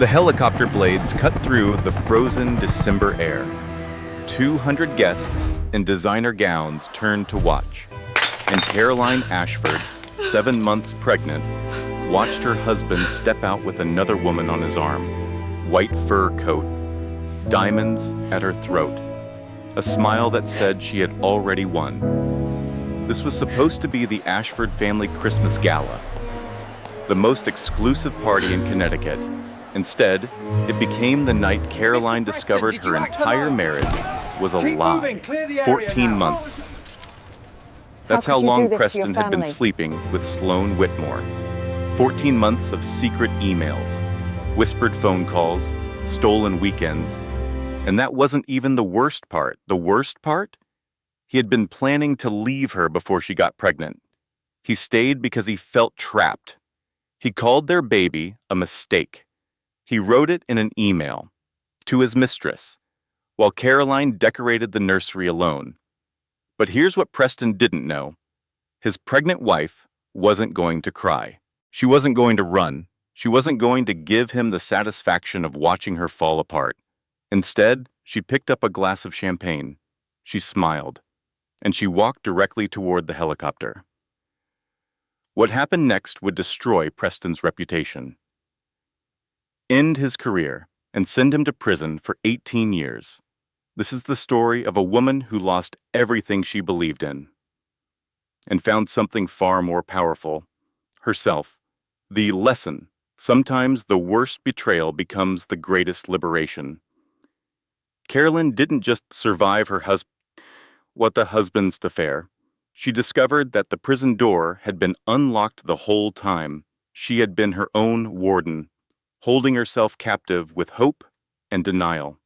The helicopter blades cut through the frozen December air. 200 guests in designer gowns turned to watch, and Caroline Ashford, 7 months pregnant, watched her husband step out with another woman on his arm. White fur coat, diamonds at her throat, a smile that said she had already won. This was supposed to be the Ashford family Christmas gala, the most exclusive party in Connecticut. Instead, it became the night Caroline discovered her entire marriage was a lie. 14 months. That's how long Preston had been sleeping with Sloane Whitmore. 14 months of secret emails, whispered phone calls, stolen weekends. And that wasn't even the worst part. The worst part? He had been planning to leave her before she got pregnant. He stayed because he felt trapped. He called their baby a mistake. He wrote it in an email to his mistress, while Caroline decorated the nursery alone. But here's what Preston didn't know. His pregnant wife wasn't going to cry. She wasn't going to run. She wasn't going to give him the satisfaction of watching her fall apart. Instead, she picked up a glass of champagne. She smiled, and she walked directly toward the helicopter. What happened next would destroy Preston's reputation, end his career, and send him to prison for 18 years. This is the story of a woman who lost everything she believed in and found something far more powerful, herself. The lesson: sometimes the worst betrayal becomes the greatest liberation. Carolyn didn't just survive her husband's affair. She discovered that the prison door had been unlocked the whole time. She had been her own warden, holding herself captive with hope and denial.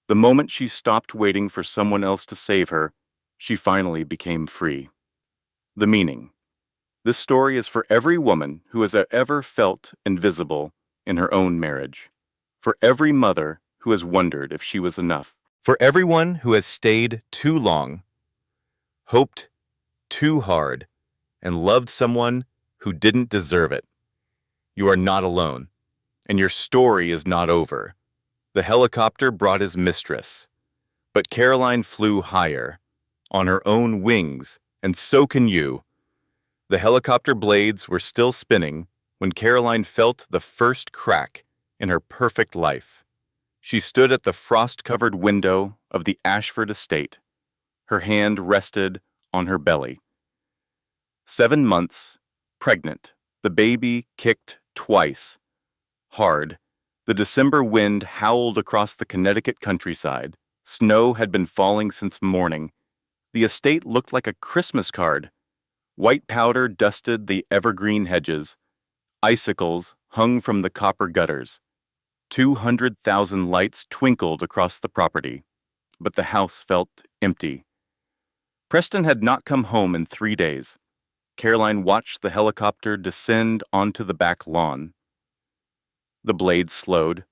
The moment she stopped waiting for someone else to save her, she finally became free. The meaning: this story is for every woman who has ever felt invisible in her own marriage, for every mother who has wondered if she was enough, for everyone who has stayed too long, hoped too hard, and loved someone who didn't deserve it. You are not alone, and your story is not over. The helicopter brought his mistress, but Caroline flew higher, on her own wings, and so can you. The helicopter blades were still spinning when Caroline felt the first crack in her perfect life. She stood at the frost-covered window of the Ashford estate. Her hand rested on her belly. 7 months, pregnant, the baby kicked twice. Hard, the December wind howled across the Connecticut countryside. Snow had been falling since morning. The estate looked like a Christmas card. White powder dusted the evergreen hedges. Icicles hung from the copper gutters. 200,000 lights twinkled across the property, but the house felt empty. Preston had not come home in 3 days. Caroline watched the helicopter descend onto the back lawn. The blades slowed,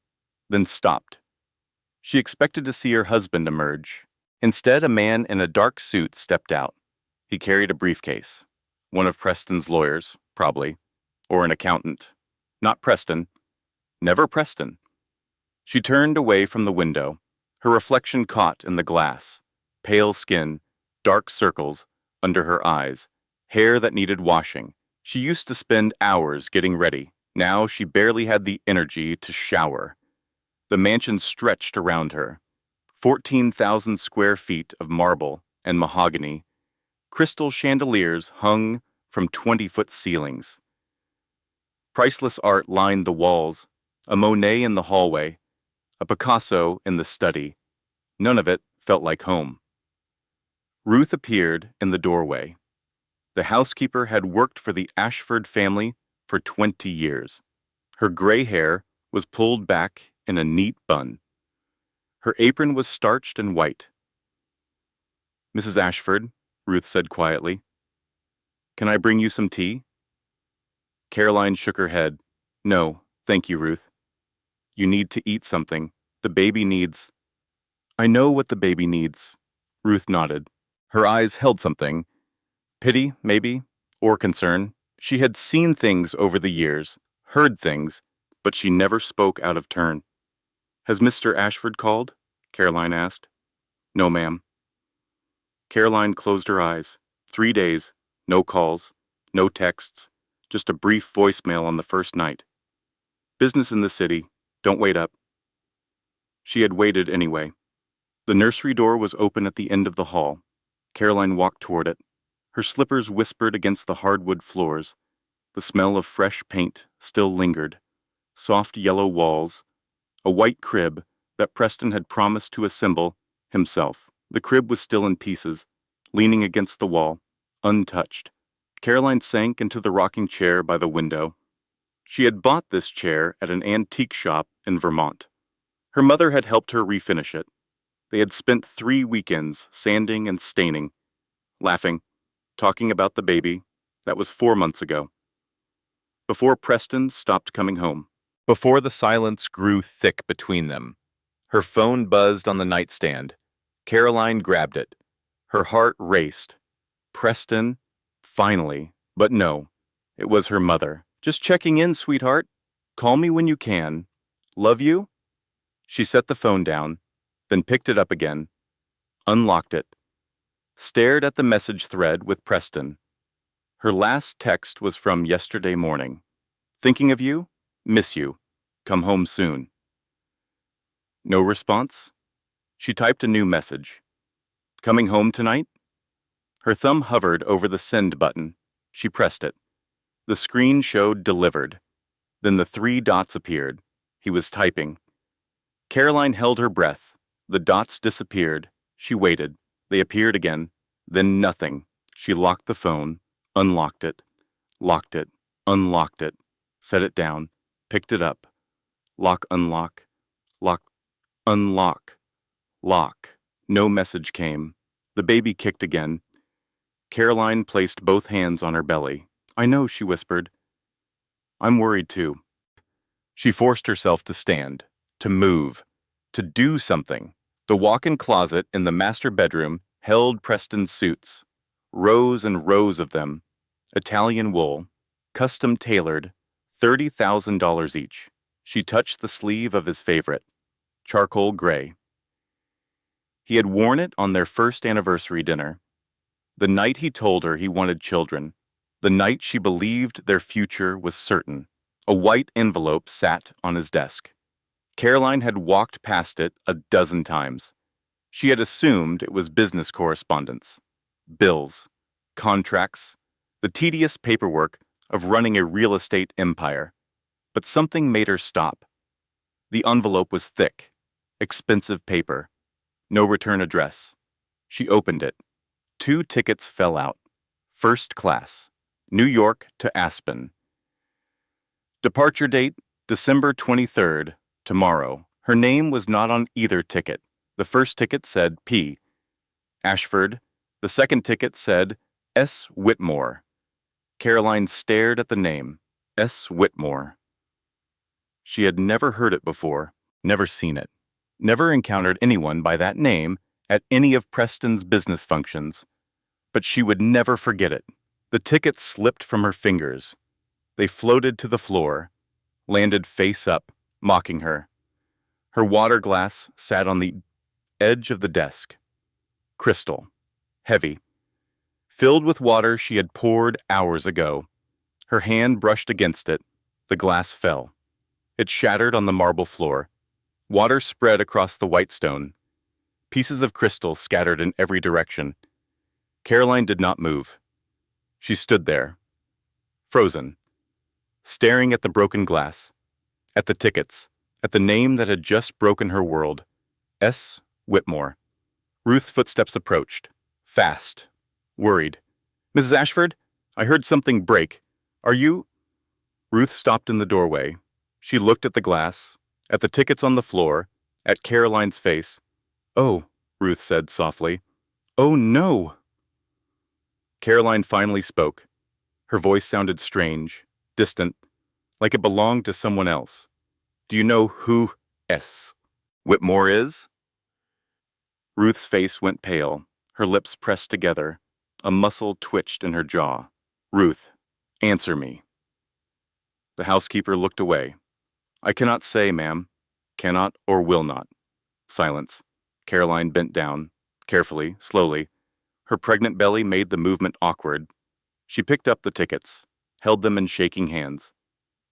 then stopped. She expected to see her husband emerge. Instead, a man in a dark suit stepped out. He carried a briefcase. One of Preston's lawyers, probably, or an accountant. Not Preston. Never Preston. She turned away from the window, her reflection caught in the glass. Pale skin, dark circles under her eyes, hair that needed washing. She used to spend hours getting ready. Now she barely had the energy to shower. The mansion stretched around her. 14,000 square feet of marble and mahogany. Crystal chandeliers hung from 20-foot ceilings. Priceless art lined the walls, a Monet in the hallway, a Picasso in the study. None of it felt like home. Ruth appeared in the doorway. The housekeeper had worked for the Ashford family for 20 years. Her gray hair was pulled back in a neat bun. Her apron was starched and white. "Mrs. Ashford," Ruth said quietly, "can I bring you some tea?" Caroline shook her head. "No, thank you, Ruth. You need to eat something. The baby needs—" "I know what the baby needs." Ruth nodded. Her eyes held something. Pity, maybe, or concern. She had seen things over the years, heard things, but she never spoke out of turn. "Has Mr. Ashford called?" Caroline asked. "No, ma'am." Caroline closed her eyes. 3 days, no calls, no texts, just a brief voicemail on the first night. "Business in the city. Don't wait up." She had waited anyway. The nursery door was open at the end of the hall. Caroline walked toward it. Her slippers whispered against the hardwood floors. The smell of fresh paint still lingered. Soft yellow walls. A white crib that Preston had promised to assemble himself. The crib was still in pieces, leaning against the wall, untouched. Caroline sank into the rocking chair by the window. She had bought this chair at an antique shop in Vermont. Her mother had helped her refinish it. They had spent 3 weekends sanding and staining, laughing, talking about the baby. That was 4 months ago. Before Preston stopped coming home. Before the silence grew thick between them. Her phone buzzed on the nightstand. Caroline grabbed it. Her heart raced. Preston, finally. But no, it was her mother. "Just checking in, sweetheart. Call me when you can. Love you." She set the phone down, then picked it up again, unlocked it, stared at the message thread with Preston. Her last text was from yesterday morning. "Thinking of you. Miss you. Come home soon." No response. She typed a new message. "Coming home tonight?" Her thumb hovered over the send button. She pressed it. The screen showed delivered. Then the 3 dots appeared. He was typing. Caroline held her breath. The dots disappeared. She waited. They appeared again. Then nothing. She locked the phone, unlocked it, locked it, unlocked it, set it down, picked it up. Lock, unlock, lock, unlock, lock. No message came. The baby kicked again. Caroline placed both hands on her belly. "I know," she whispered. "I'm worried too." She forced herself to stand, to move, to do something. The walk-in closet in the master bedroom held Preston's suits, rows and rows of them, Italian wool, custom tailored, $30,000 each. She touched the sleeve of his favorite, charcoal gray. He had worn it on their first anniversary dinner, the night he told her he wanted children, the night she believed their future was certain. A white envelope sat on his desk. Caroline had walked past it a dozen times. She had assumed it was business correspondence, bills, contracts, the tedious paperwork of running a real estate empire. But something made her stop. The envelope was thick, expensive paper, no return address. She opened it. 2 tickets fell out. First class, New York to Aspen. Departure date, December 23rd, tomorrow. Her name was not on either ticket. The first ticket said P. Ashford. The second ticket said S. Whitmore. Caroline stared at the name, S. Whitmore. She had never heard it before, never seen it, never encountered anyone by that name at any of Preston's business functions. But she would never forget it. The tickets slipped from her fingers. They floated to the floor, landed face up, mocking her. Her water glass sat on the edge of the desk. Crystal. Heavy. Filled with water she had poured hours ago. Her hand brushed against it. The glass fell. It shattered on the marble floor. Water spread across the white stone. Pieces of crystal scattered in every direction. Caroline did not move. She stood there, frozen, staring at the broken glass, at the tickets, at the name that had just broken her world. S. Whitmore. Ruth's footsteps approached, fast, worried. "Mrs. Ashford, I heard something break. Are you—" Ruth stopped in the doorway. She looked at the glass, at the tickets on the floor, at Caroline's face. "Oh," Ruth said softly. "Oh, no." Caroline finally spoke. Her voice sounded strange, distant, like it belonged to someone else. "Do you know who S. Whitmore is?" Ruth's face went pale, her lips pressed together. A muscle twitched in her jaw. "Ruth, answer me." The housekeeper looked away. I cannot say, ma'am. Cannot or will not. Silence. Caroline bent down, carefully, slowly. Her pregnant belly made the movement awkward. She picked up the tickets, held them in shaking hands.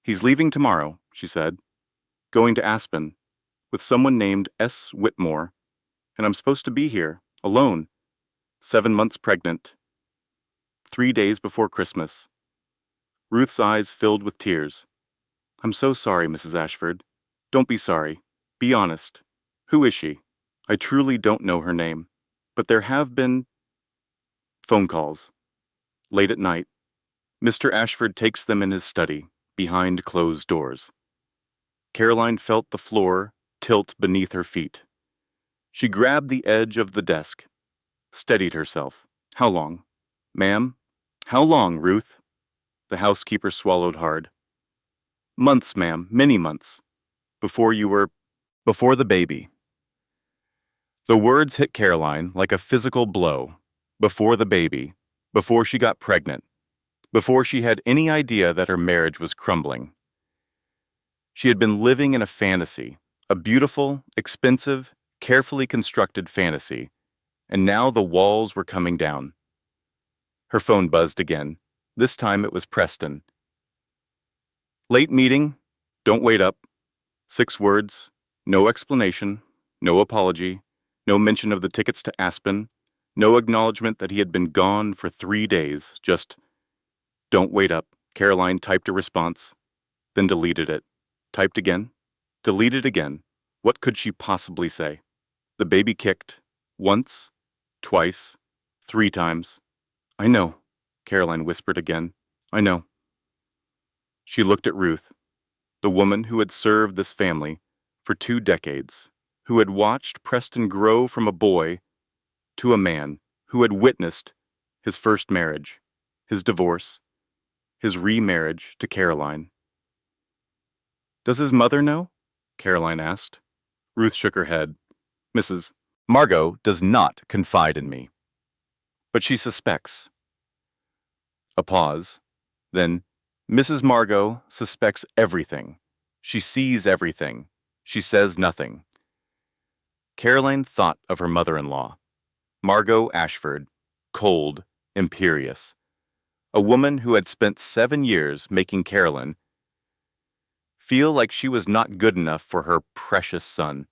He's leaving tomorrow, she said. Going to Aspen, with someone named S. Whitmore. And I'm supposed to be here, alone. 7 months pregnant. 3 days before Christmas. Ruth's eyes filled with tears. I'm so sorry, Mrs. Ashford. Don't be sorry. Be honest. Who is she? I truly don't know her name. But there have been phone calls. Late at night. Mr. Ashford takes them in his study, behind closed doors. Caroline felt the floor tilt beneath her feet. She grabbed the edge of the desk, steadied herself. How long? Ma'am? How long, Ruth? The housekeeper swallowed hard. Months, ma'am, many months. Before the baby. The words hit Caroline like a physical blow. Before the baby. Before she got pregnant. Before she had any idea that her marriage was crumbling. She had been living in a fantasy, a beautiful, expensive, carefully constructed fantasy, and now the walls were coming down. Her phone buzzed again. This time it was Preston. Late meeting. Don't wait up. 6 words. No explanation. No apology. No mention of the tickets to Aspen. No acknowledgement that he had been gone for 3 days. Just, don't wait up. Caroline typed a response, then deleted it. Typed again. Deleted again. What could she possibly say? The baby kicked. Once. Twice. 3 times. I know, Caroline whispered again. I know. She looked at Ruth, the woman who had served this family for 2 decades, who had watched Preston grow from a boy to a man, who had witnessed his first marriage, his divorce, his remarriage to Caroline. Does his mother know? Caroline asked. Ruth shook her head. Mrs. Margot does not confide in me. But she suspects. A pause. Then, Mrs. Margot suspects everything. She sees everything. She says nothing. Caroline thought of her mother-in-law, Margot Ashford, cold, imperious. A woman who had spent 7 years making Caroline feel like she was not good enough for her precious son.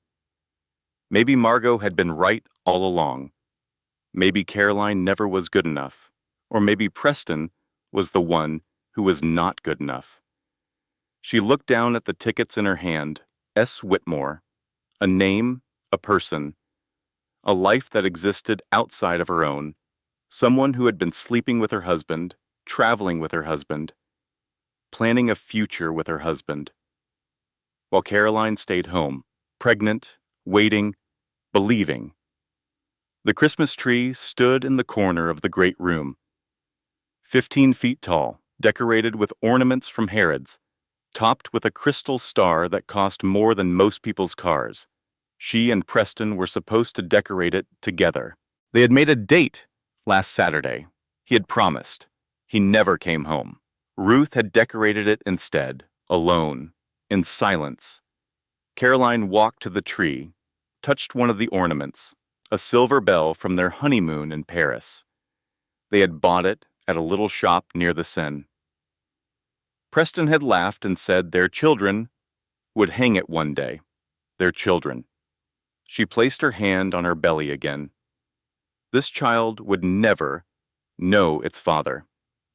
Maybe Margot had been right all along. Maybe Caroline never was good enough. Or maybe Preston was the one who was not good enough. She looked down at the tickets in her hand. S. Whitmore. A name, a person. A life that existed outside of her own. Someone who had been sleeping with her husband, traveling with her husband, planning a future with her husband. While Caroline stayed home, pregnant, waiting, believing. The Christmas tree stood in the corner of the great room. 15 feet tall, decorated with ornaments from Harrods, topped with a crystal star that cost more than most people's cars. She and Preston were supposed to decorate it together. They had made a date last Saturday. He had promised. He never came home. Ruth had decorated it instead, alone, in silence. Caroline walked to the tree, touched one of the ornaments, a silver bell from their honeymoon in Paris. They had bought it at a little shop near the Seine. Preston had laughed and said their children would hang it one day. Their children. She placed her hand on her belly again. This child would never know its father.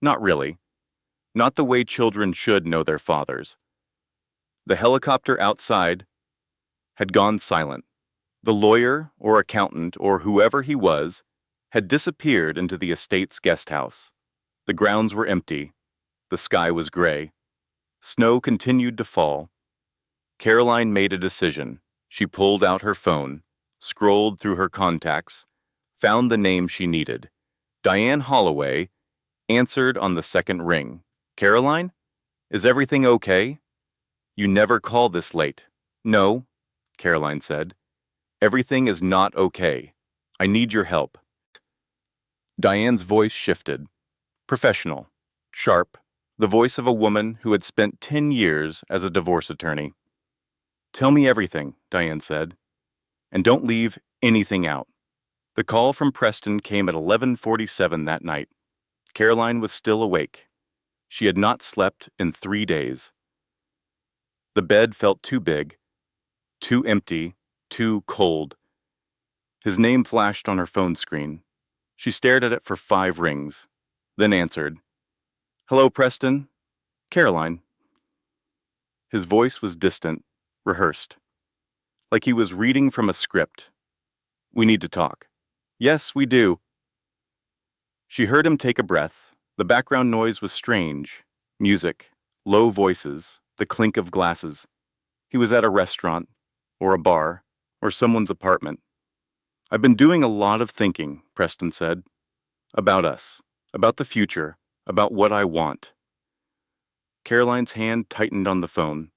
Not really. Not the way children should know their fathers. The helicopter outside had gone silent. The lawyer or accountant or whoever he was had disappeared into the estate's guest house. The grounds were empty. The sky was gray. Snow continued to fall. Caroline made a decision. She pulled out her phone, scrolled through her contacts, found the name she needed. Diane Holloway answered on the second ring. Caroline? Is everything okay? You never call this late. No, Caroline said. Everything is not okay. I need your help. Diane's voice shifted. Professional, sharp, the voice of a woman who had spent 10 years as a divorce attorney. Tell me everything, Diane said, and don't leave anything out. The call from Preston came at 11:47 that night. Caroline was still awake. She had not slept in 3 days. The bed felt too big, too empty, too cold. His name flashed on her phone screen. She stared at it for 5 rings, then answered. Hello, Preston. Caroline. His voice was distant, rehearsed, like he was reading from a script. We need to talk. Yes, we do. She heard him take a breath. The background noise was strange. Music, low voices, the clink of glasses. He was at a restaurant, or a bar, or someone's apartment. I've been doing a lot of thinking, Preston said. About us, about the future, about what I want. Caroline's hand tightened on the phone.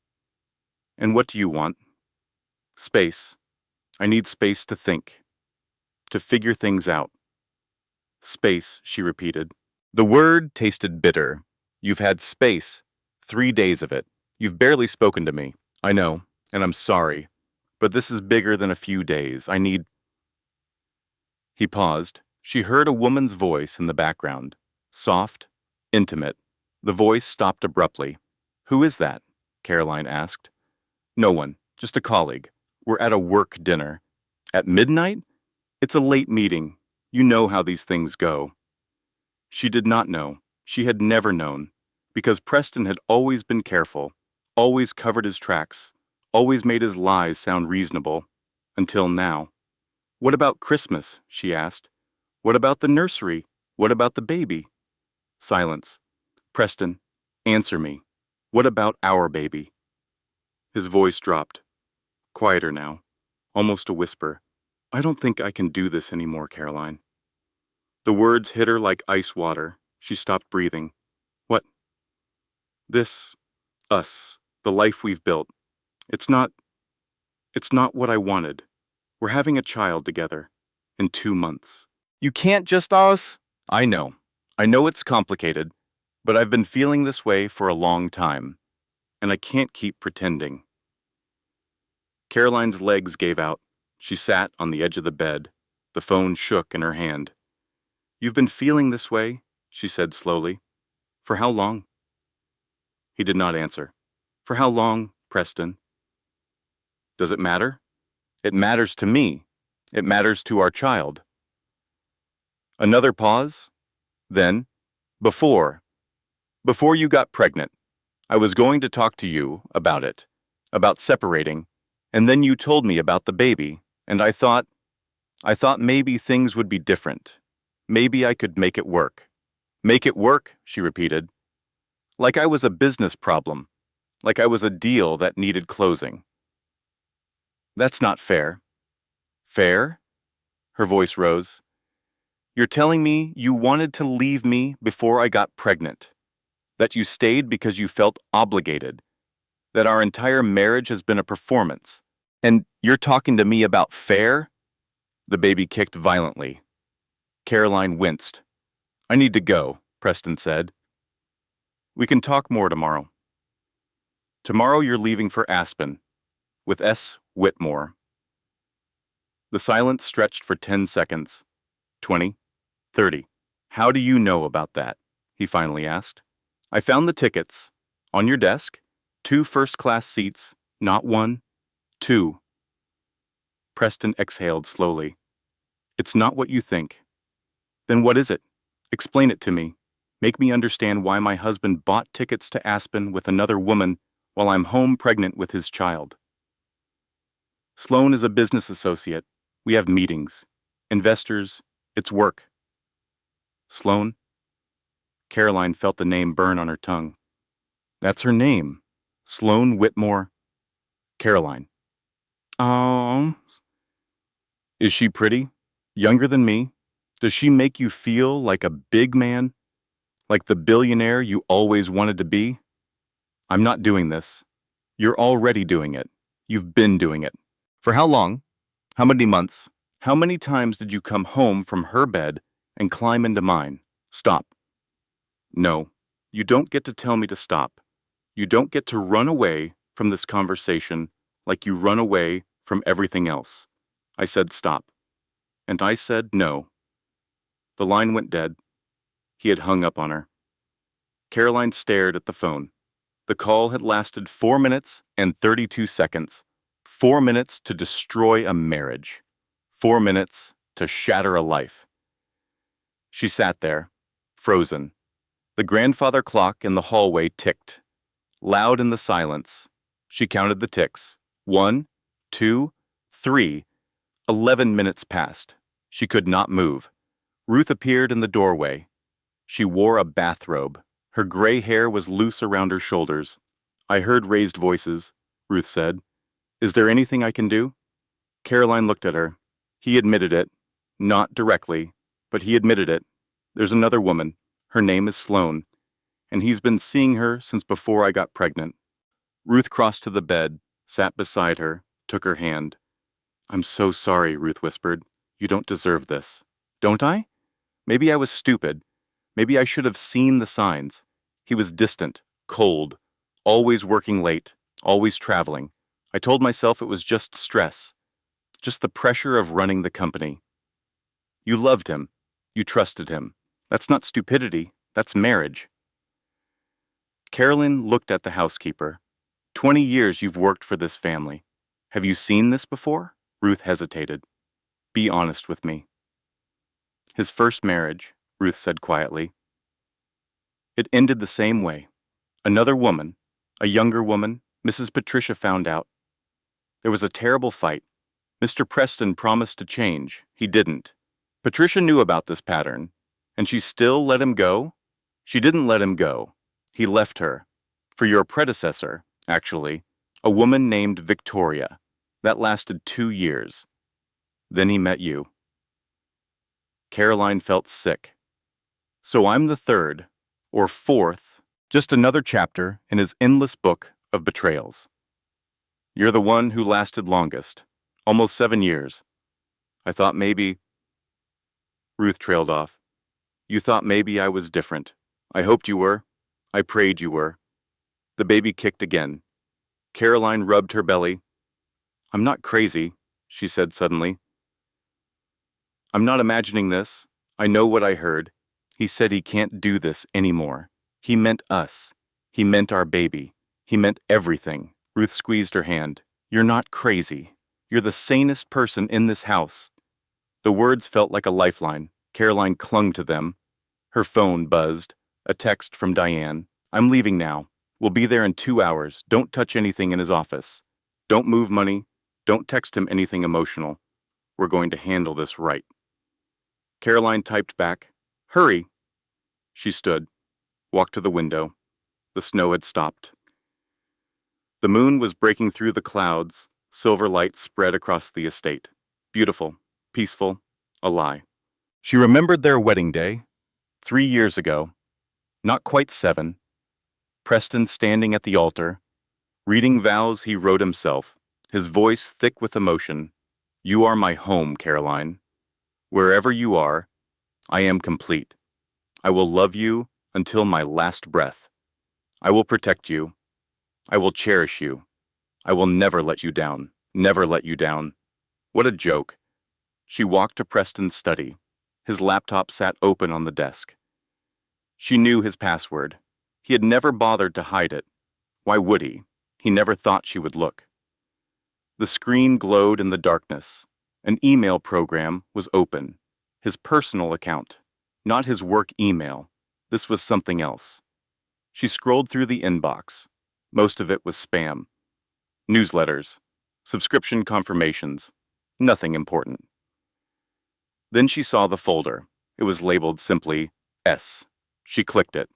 And what do you want? Space. I need space to think, to figure things out. Space, she repeated. The word tasted bitter. You've had space. 3 days of it. You've barely spoken to me. I know, and I'm sorry. But this is bigger than a few days. I need... He paused. She heard a woman's voice in the background. Soft, intimate. The voice stopped abruptly. Who is that? Caroline asked. No one, just a colleague. We're at a work dinner. At midnight? It's a late meeting. You know how these things go. She did not know. She had never known. Because Preston had always been careful, always covered his tracks, always made his lies sound reasonable. Until now. What about Christmas? She asked. What about the nursery? What about the baby? Silence. Preston, answer me. What about our baby? His voice dropped. Quieter now. Almost a whisper. I don't think I can do this anymore, Caroline. The words hit her like ice water. She stopped breathing. What? This, us, the life we've built. It's not what I wanted. We're having a child together. In 2 months. You can't just us? I know. I know it's complicated, but I've been feeling this way for a long time, and I can't keep pretending. Caroline's legs gave out. She sat on the edge of the bed. The phone shook in her hand. You've been feeling this way, she said slowly. For how long? He did not answer. For how long, Preston? Does it matter? It matters to me. It matters to our child. Another pause. Then, before you got pregnant, I was going to talk to you about it, about separating, and then you told me about the baby, and I thought maybe things would be different. Maybe I could make it work. Make it work, she repeated. Like I was a business problem, like I was a deal that needed closing. That's not fair. Fair? Her voice rose. You're telling me you wanted to leave me before I got pregnant, that you stayed because you felt obligated, that our entire marriage has been a performance, and you're talking to me about fair? The baby kicked violently. Caroline winced. I need to go, Preston said. We can talk more tomorrow. Tomorrow you're leaving for Aspen, with S. Whitmore. The silence stretched for 10 seconds. 20, 30. How do you know about that? He finally asked. I found the tickets. On your desk. 2 first-class seats, not 1, 2. Preston exhaled slowly. It's not what you think. Then what is it? Explain it to me. Make me understand why my husband bought tickets to Aspen with another woman while I'm home pregnant with his child. Sloan is a business associate. We have meetings. Investors. It's work. Sloan? Caroline felt the name burn on her tongue. That's her name. Sloan Whitmore. Caroline. Is she pretty? Younger than me? Does she make you feel like a big man? Like the billionaire you always wanted to be? I'm not doing this. You're already doing it. You've been doing it. For how long? How many months? How many times did you come home from her bed and climb into mine? Stop. No, you don't get to tell me to stop. You don't get to run away from this conversation like you run away from everything else. I said stop. And I said no. The line went dead. He had hung up on her. Caroline stared at the phone. The call had lasted 4 minutes and 32 seconds. 4 minutes to destroy a marriage. 4 minutes to shatter a life. She sat there, frozen. The grandfather clock in the hallway ticked. Loud in the silence. She counted the ticks. 1, 2, 3. 11 minutes passed. She could not move. Ruth appeared in the doorway. She wore a bathrobe. Her gray hair was loose around her shoulders. I heard raised voices, Ruth said. Is there anything I can do? Caroline looked at her. He admitted it. Not directly, but he admitted it. There's another woman. Her name is Sloane, and he's been seeing her since before I got pregnant. Ruth crossed to the bed, sat beside her, took her hand. I'm so sorry, Ruth whispered. You don't deserve this. Don't I? Maybe I was stupid. Maybe I should have seen the signs. He was distant, cold, always working late, always traveling. I told myself it was just stress, just the pressure of running the company. You loved him. You trusted him. That's not stupidity. That's marriage. Carolyn looked at the housekeeper. 20 years you've worked for this family. Have you seen this before? Ruth hesitated. Be honest with me. His first marriage, Ruth said quietly. It ended the same way. Another woman, a younger woman, Mrs. Patricia found out. There was a terrible fight. Mr. Preston promised to change. He didn't. Patricia knew about this pattern, and she still let him go? She didn't let him go. He left her. For your predecessor, actually, a woman named Victoria. That lasted 2 years. Then he met you. Caroline felt sick. So I'm the third, or fourth, just another chapter in his endless book of betrayals. You're the one who lasted longest, almost 7 years. I thought maybe... Ruth trailed off. You thought maybe I was different. I hoped you were. I prayed you were. The baby kicked again. Caroline rubbed her belly. I'm not crazy, she said suddenly. I'm not imagining this. I know what I heard. He said he can't do this anymore. He meant us. He meant our baby. He meant everything. Ruth squeezed her hand. You're not crazy. You're the sanest person in this house. The words felt like a lifeline. Caroline clung to them. Her phone buzzed. A text from Diane. I'm leaving now. We'll be there in 2 hours. Don't touch anything in his office. Don't move money. Don't text him anything emotional. We're going to handle this right. Caroline typed back, Hurry. She stood, walked to the window. The snow had stopped. The moon was breaking through the clouds. Silver light spread across the estate. Beautiful, peaceful, a lie. She remembered their wedding day, 3 years ago, not quite 7. Preston standing at the altar, reading vows he wrote himself, his voice thick with emotion. You are my home, Caroline. Wherever you are, I am complete. I will love you until my last breath. I will protect you. I will cherish you. I will never let you down. Never let you down. What a joke. She walked to Preston's study. His laptop sat open on the desk. She knew his password. He had never bothered to hide it. Why would he? He never thought she would look. The screen glowed in the darkness. An email program was open. His personal account, not his work email. This was something else. She scrolled through the inbox. Most of it was spam. Newsletters, subscription confirmations, nothing important. Then she saw the folder. It was labeled simply S. She clicked it.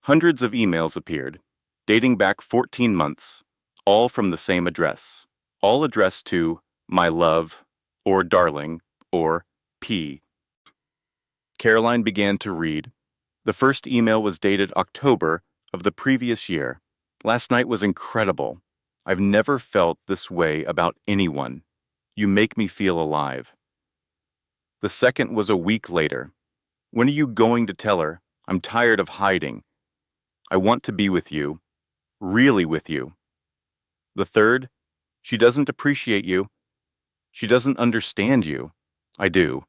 Hundreds of emails appeared, dating back 14 months, all from the same address, all addressed to my love, or darling, or P. Caroline began to read. The first email was dated October of the previous year. Last night was incredible. I've never felt this way about anyone. You make me feel alive. The second was a week later. When are you going to tell her? I'm tired of hiding. I want to be with you. Really with you. The third, She doesn't appreciate you. She doesn't understand you. I do.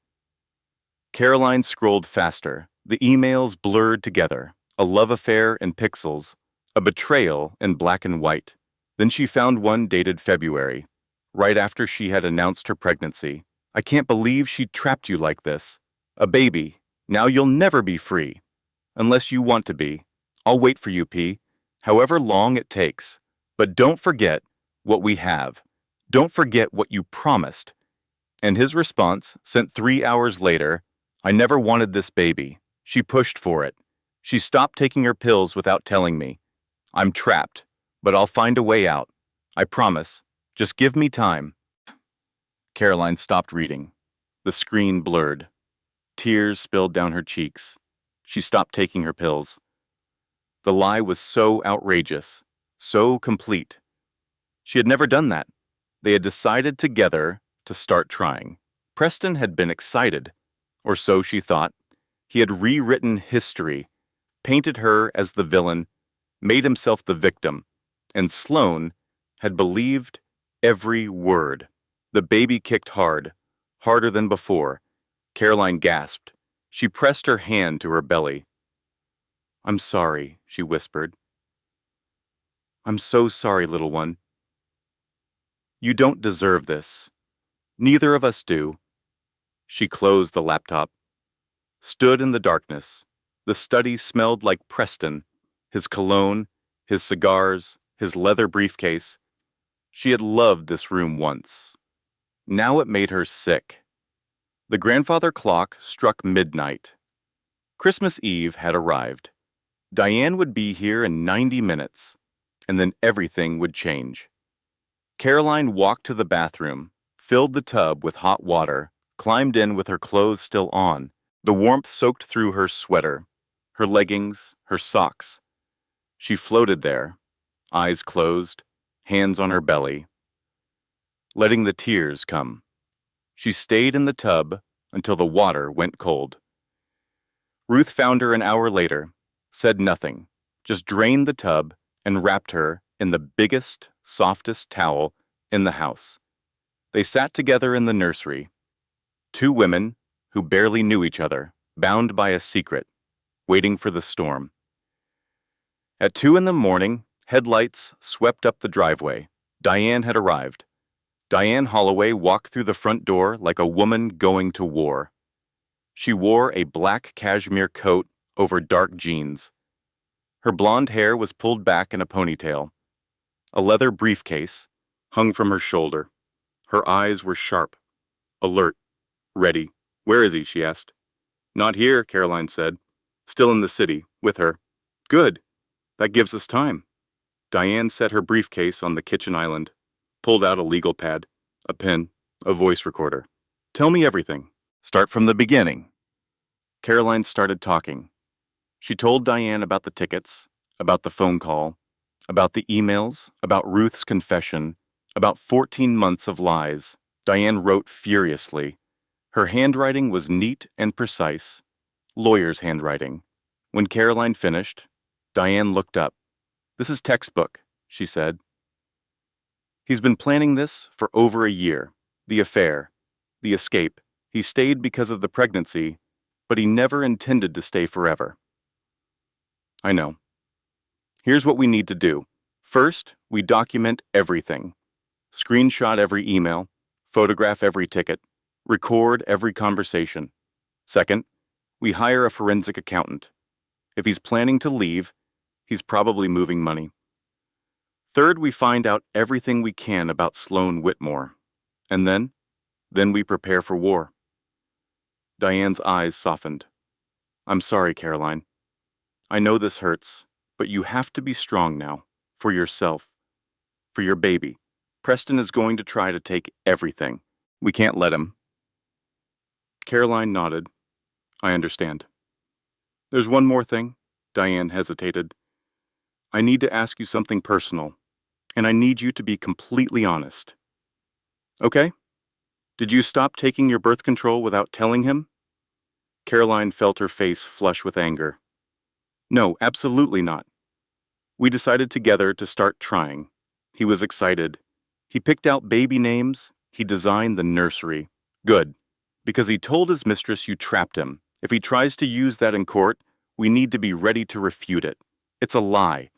Caroline scrolled faster. The emails blurred together. A love affair in pixels. A betrayal in black and white. Then she found one dated February, right after she had announced her pregnancy. I can't believe she trapped you like this. A baby. Now you'll never be free. Unless you want to be. I'll wait for you, P. However long it takes. But don't forget what we have. Don't forget what you promised. And his response, sent 3 hours later, I never wanted this baby. She pushed for it. She stopped taking her pills without telling me. I'm trapped, but I'll find a way out. I promise. Just give me time. Caroline stopped reading. The screen blurred. Tears spilled down her cheeks. She stopped taking her pills. The lie was so outrageous, so complete. She had never done that. They had decided together to start trying. Preston had been excited, or so she thought. He had rewritten history, painted her as the villain, made himself the victim, and Sloane had believed every word. The baby kicked hard, harder than before. Caroline gasped. She pressed her hand to her belly. I'm sorry, she whispered. I'm so sorry, little one. You don't deserve this. Neither of us do. She closed the laptop, stood in the darkness. The study smelled like Preston, his cologne, his cigars, his leather briefcase. She had loved this room once. Now it made her sick. The grandfather clock struck midnight. Christmas Eve had arrived. Diane would be here in 90 minutes, and then everything would change. Caroline walked to the bathroom, filled the tub with hot water, climbed in with her clothes still on. The warmth soaked through her sweater, her leggings, her socks. She floated there, eyes closed, hands on her belly, letting the tears come. She stayed in the tub until the water went cold. Ruth found her an hour later, said nothing, just drained the tub and wrapped her in the biggest, softest towel in the house. They sat together in the nursery, two women who barely knew each other, bound by a secret, waiting for the storm. At 2 a.m, headlights swept up the driveway. Diane had arrived. Diane Holloway walked through the front door like a woman going to war. She wore a black cashmere coat over dark jeans. Her blonde hair was pulled back in a ponytail. A leather briefcase hung from her shoulder. Her eyes were sharp, alert, ready. Where is he? She asked. Not here, Caroline said. Still in the city, with her. Good. That gives us time. Diane set her briefcase on the kitchen island, pulled out a legal pad, a pen, a voice recorder. Tell me everything. Start from the beginning. Caroline started talking. She told Diane about the tickets, about the phone call, about the emails, about Ruth's confession, about 14 months of lies. Diane wrote furiously. Her handwriting was neat and precise, lawyer's handwriting. When Caroline finished, Diane looked up. This is textbook, she said. He's been planning this for over a year. The affair, the escape. He stayed because of the pregnancy, but he never intended to stay forever. I know. Here's what we need to do. First, we document everything. Screenshot every email, photograph every ticket, record every conversation. Second, we hire a forensic accountant. If he's planning to leave, he's probably moving money. Third, we find out everything we can about Sloane Whitmore. And then we prepare for war. Diane's eyes softened. I'm sorry, Caroline. I know this hurts, but you have to be strong now, for yourself, for your baby. Preston is going to try to take everything. We can't let him. Caroline nodded. I understand. There's one more thing. Diane hesitated. I need to ask you something personal, and I need you to be completely honest. Okay? Did you stop taking your birth control without telling him? Caroline felt her face flush with anger. No, absolutely not. We decided together to start trying. He was excited. He picked out baby names. He designed the nursery. Good, because he told his mistress you trapped him. If he tries to use that in court, we need to be ready to refute it. It's a lie,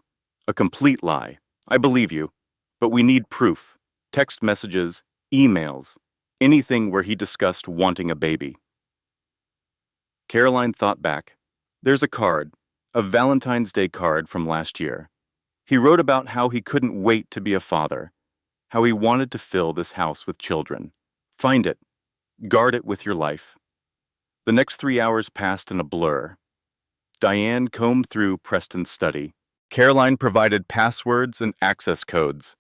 a complete lie. I believe you, but we need proof. Text messages, emails, anything where he discussed wanting a baby. Caroline thought back. There's a card, a Valentine's Day card from last year. He wrote about how he couldn't wait to be a father, how he wanted to fill this house with children. Find it. Guard it with your life. The next 3 hours passed in a blur. Diane combed through Preston's study. Caroline provided passwords and access codes.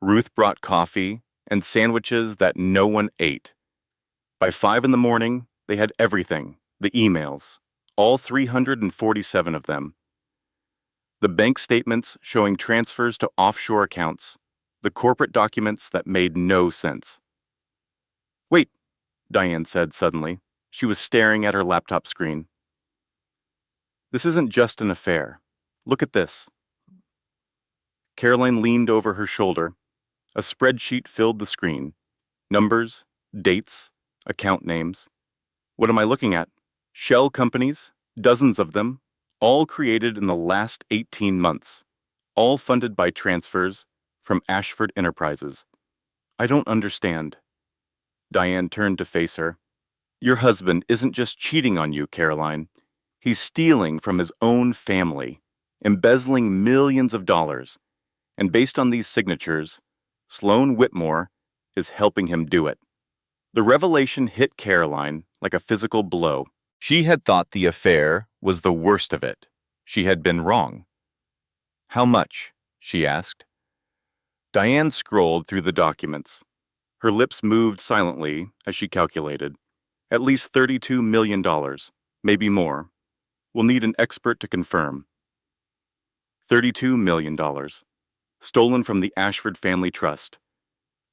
Ruth brought coffee and sandwiches that no one ate. By 5 in the morning, they had everything, the emails, all 347 of them. The bank statements showing transfers to offshore accounts, the corporate documents that made no sense. Wait, Diane said suddenly. She was staring at her laptop screen. This isn't just an affair. Look at this. Caroline leaned over her shoulder. A spreadsheet filled the screen. Numbers, dates, account names. What am I looking at? Shell companies, dozens of them, all created in the last 18 months, all funded by transfers from Ashford Enterprises. I don't understand. Diane turned to face her. Your husband isn't just cheating on you, Caroline. He's stealing from his own family, embezzling millions of dollars. And based on these signatures, Sloan Whitmore is helping him do it. The revelation hit Caroline like a physical blow. She had thought the affair was the worst of it. She had been wrong. How much? She asked. Diane scrolled through the documents. Her lips moved silently as she calculated. At least $32 million, maybe more. We'll need an expert to confirm. $32 million. Stolen from the Ashford Family Trust.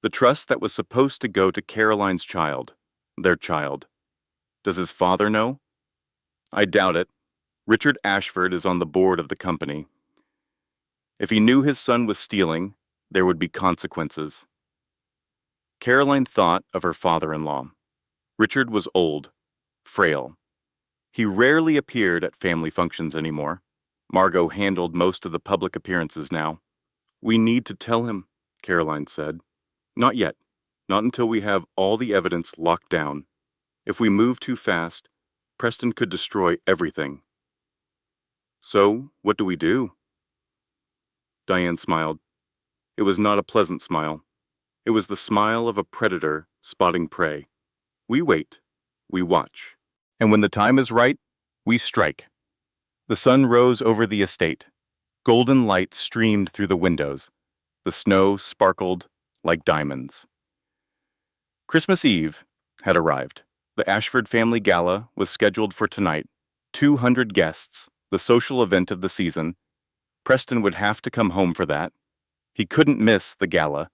The trust that was supposed to go to Caroline's child, their child. Does his father know? I doubt it. Richard Ashford is on the board of the company. If he knew his son was stealing, there would be consequences. Caroline thought of her father-in-law. Richard was old, frail. He rarely appeared at family functions anymore. Margot handled most of the public appearances now. We need to tell him, Caroline said. Not yet. Not until we have all the evidence locked down. If we move too fast, Preston could destroy everything. So, what do we do? Diane smiled. It was not a pleasant smile. It was the smile of a predator spotting prey. We wait. We watch. And when the time is right, we strike. The sun rose over the estate. Golden light streamed through the windows. The snow sparkled like diamonds. Christmas Eve had arrived. The Ashford Family Gala was scheduled for tonight. 200 guests, the social event of the season. Preston would have to come home for that. He couldn't miss the gala.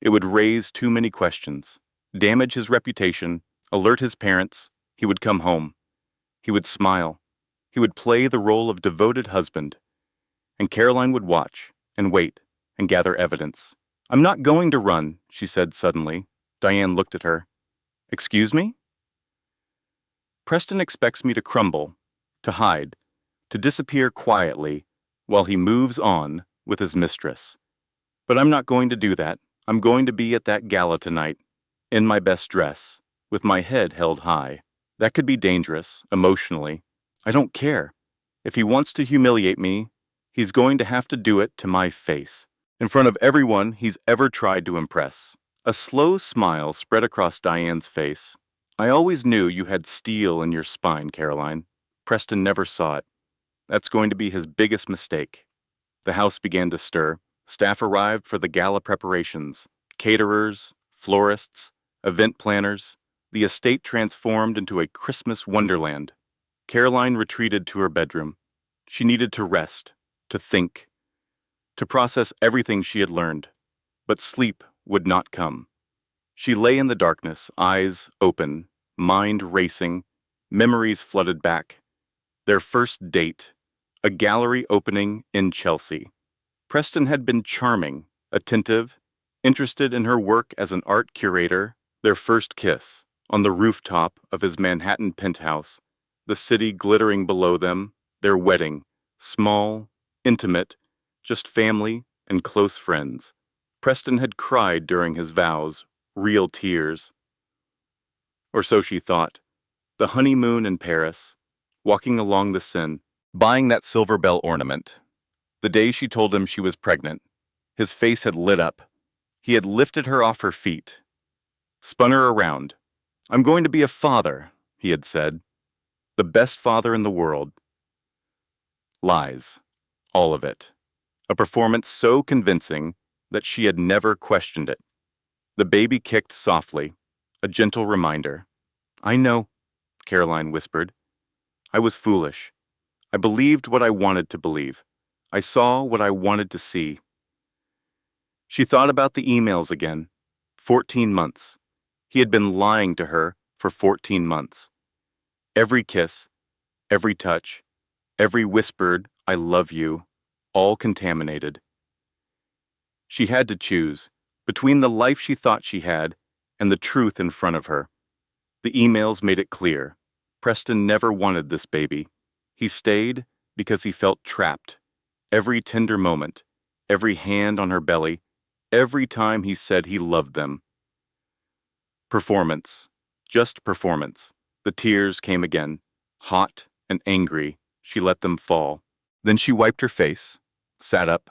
It would raise too many questions, damage his reputation, alert his parents. He would come home. He would smile. He would play the role of devoted husband. And Caroline would watch and wait and gather evidence. I'm not going to run, she said suddenly. Diane looked at her. Excuse me? Preston expects me to crumble, to hide, to disappear quietly while he moves on with his mistress. But I'm not going to do that. I'm going to be at that gala tonight, in my best dress, with my head held high. That could be dangerous, emotionally. I don't care. If he wants to humiliate me, he's going to have to do it to my face, in front of everyone he's ever tried to impress. A slow smile spread across Diane's face. I always knew you had steel in your spine, Caroline. Preston never saw it. That's going to be his biggest mistake. The house began to stir. Staff arrived for the gala preparations. Caterers, florists, event planners. The estate transformed into a Christmas wonderland. Caroline retreated to her bedroom. She needed to rest, to think, to process everything she had learned. But sleep would not come. She lay in the darkness, eyes open, mind racing, memories flooded back. Their first date, a gallery opening in Chelsea. Preston had been charming, attentive, Interested in her work as an art curator, their first kiss, on the rooftop of his Manhattan penthouse, the city glittering below them, their wedding, small, intimate, just family and close friends. Preston had cried during his vows, real tears. Or so she thought. The honeymoon in Paris, walking along the Seine, buying that silver bell ornament. The day she told him she was pregnant, his face had lit up. He had lifted her off her feet, spun her around. "I'm going to be a father," he had said. "The best father in the world." Lies. All of it. A performance so convincing that she had never questioned it. The baby kicked softly, a gentle reminder. "I know," Caroline whispered. "I was foolish. I believed what I wanted to believe. I saw what I wanted to see." She thought about the emails again. 14 months. He had been lying to her for 14 months. Every kiss, every touch, every whispered, "I love you," all contaminated. She had to choose between the life she thought she had and the truth in front of her. The emails made it clear. Preston never wanted this baby. He stayed because he felt trapped. Every tender moment, every hand on her belly, every time he said he loved them. Performance. Just performance. The tears came again. Hot and angry, she let them fall. Then she wiped her face, sat up,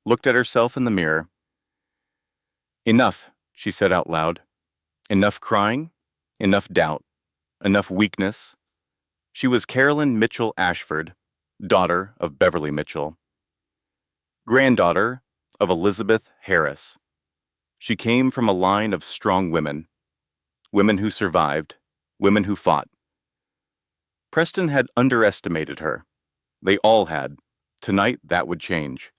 looked at herself in the mirror. "Enough," she said out loud. Enough crying, enough doubt, enough weakness. She was Carolyn Mitchell Ashford, daughter of Beverly Mitchell, granddaughter of Elizabeth Harris. She came from a line of strong women, women who survived, women who fought. Preston had underestimated her. They all had. Tonight, that would change.